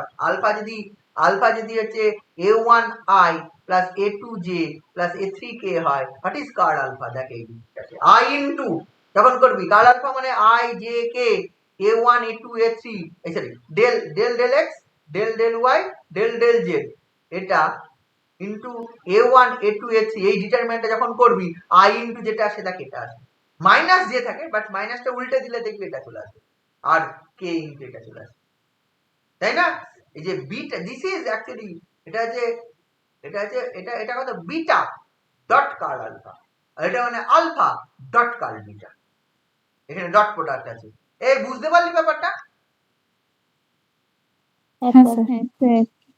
আলফা যদি হচ্ছে a1i plus a2j plus a3k হয়, হোয়াট ইজ কার্ল আলফা, দেখ এই জিনিসটাকে I ইনটু যখন করবি কার্ল আলফা মানে I j k a1 a2 a3 এই sorry del del del x del del y del del z, এটা ইনটু a1 a2 a3, এই ডিটারমিনেন্টটা যখন করবি I ইনটু যেটা আসে দেখ এটা আসে, মাইনাস যে থাকে বাট মাইনাসটা উল্টে দিলে দেখবি এটা চলে আসে, আর k ইনটু এটা চলে আসে, তাই না? এই যে বিটা দিস ইজ অ্যাকচুয়ালি এটা এটা কত বিটা ডট কার্ল আলফা, আর এটা মানে আলফা ডট কার্ল বিটা, এখানে ডট প্রোডাক্ট আছে। এই বুঝতে পারলি ব্যাপারটা?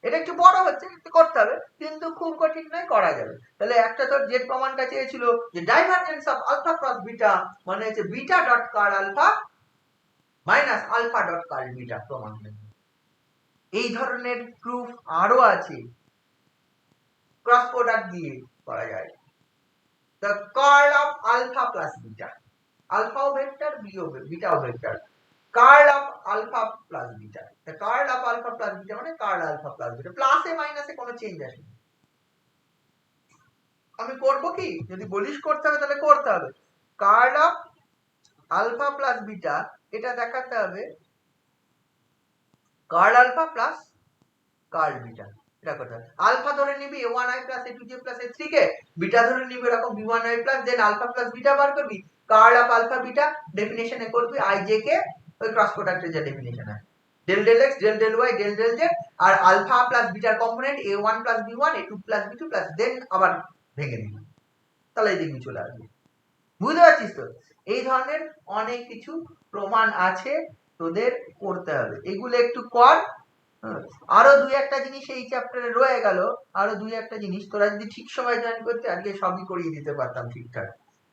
এটা একটু বড় হচ্ছে, একটু করতে হবে কিন্তু খুব কঠিন নয়, করা যাবে। তাহলে একটা তোর যে প্রমাণটা চেয়েছিল যে divergence of alpha cross beta মানে হচ্ছে beta dot curl alpha minus alpha dot curl beta প্রমাণ। এই ধরনের প্রুফ আরো আছে, ক্রস প্রোডাক্ট দিয়ে করা যায়। The curl of alpha plus beta, আলফাও ভেক্টর বিটাও vector, curl of alpha plus beta, the curl of alpha plus beta মানে কার্ল আলফা প্লাস বিটা, প্লাসে মাইনাসে কোনো চেঞ্জ আসে না। আমি করব কি, যদি বলিস করতে হবে তাহলে করতে হবে, curl of alpha plus beta এটা দেখাতে হবে curl alpha plus curl beta, এটা করতে হবে। আলফা ধরে নিবি a1i plus a2j plus a3k, beta ধরে নিবি এরকম b1i plus দেন আলফা প্লাস বিটা বার করবি, কার্ল অফ আলফা বিটা ডেফিনিশনে করবি i j কে ওই ক্রস প্রোডাক্টের যে ডেফিনিশন আছে del del x del del y del del z, আর আলফা প্লাস বিটার component a1 plus b1 a2 plus b2 plus then আবার ভেঙে দিবি, তাহলে এই দিকে চলে আসবে। বুঝতে পারছিস তো? এই ধরনের অনেক কিছু প্রমাণ আছে, তোদের করতে হবে, এগুলো একটু কর। আরো দুই একটা জিনিস এই চ্যাপ্টারে রয়ে গেল, আরো দুই একটা জিনিস তোরা যদি ঠিক সময় জয়েন করতে আজকে সবই করিয়ে দিতে পারতাম ঠিকঠাক।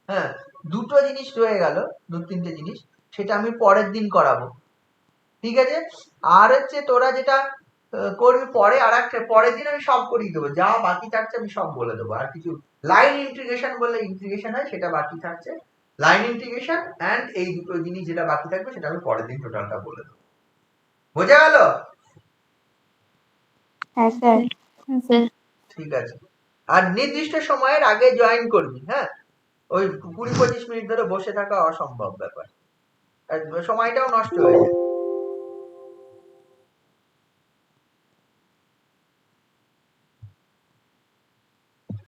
হ্যাঁ, দুটো জিনিস রয়ে গেল, দু তিনটে জিনিস, সেটা আমি পরের দিন করাবো, ঠিক আছে? আর হচ্ছে তোরা যেটা করবি পরে, আর একটা পরের দিন আমি সব করিয়ে দেবো, যা বাকি থাকছে আমি সব বলে দেবো। আর কিছু লাইন ইন্টিগ্রেশন বলে ইন্টিগ্রেশন হয় সেটা বাকি থাকছে, লাইন ইন্টিগ্রেশন অ্যান্ড এই দুটো জিনিস যেটা বাকি থাকবে সেটা আমি পরের দিন টোটালটা বলে দেবো। বোঝা গেল? হ্যাঁ স্যার। ঠিক আছে, আর নির্দিষ্ট সময়ের আগে জয়েন করবি। হ্যাঁ, ওই 20-25 মিনিট ধরে বসে থাকা অসম্ভব ব্যাপার, আর সময়টাও নষ্ট হয়ে যায়।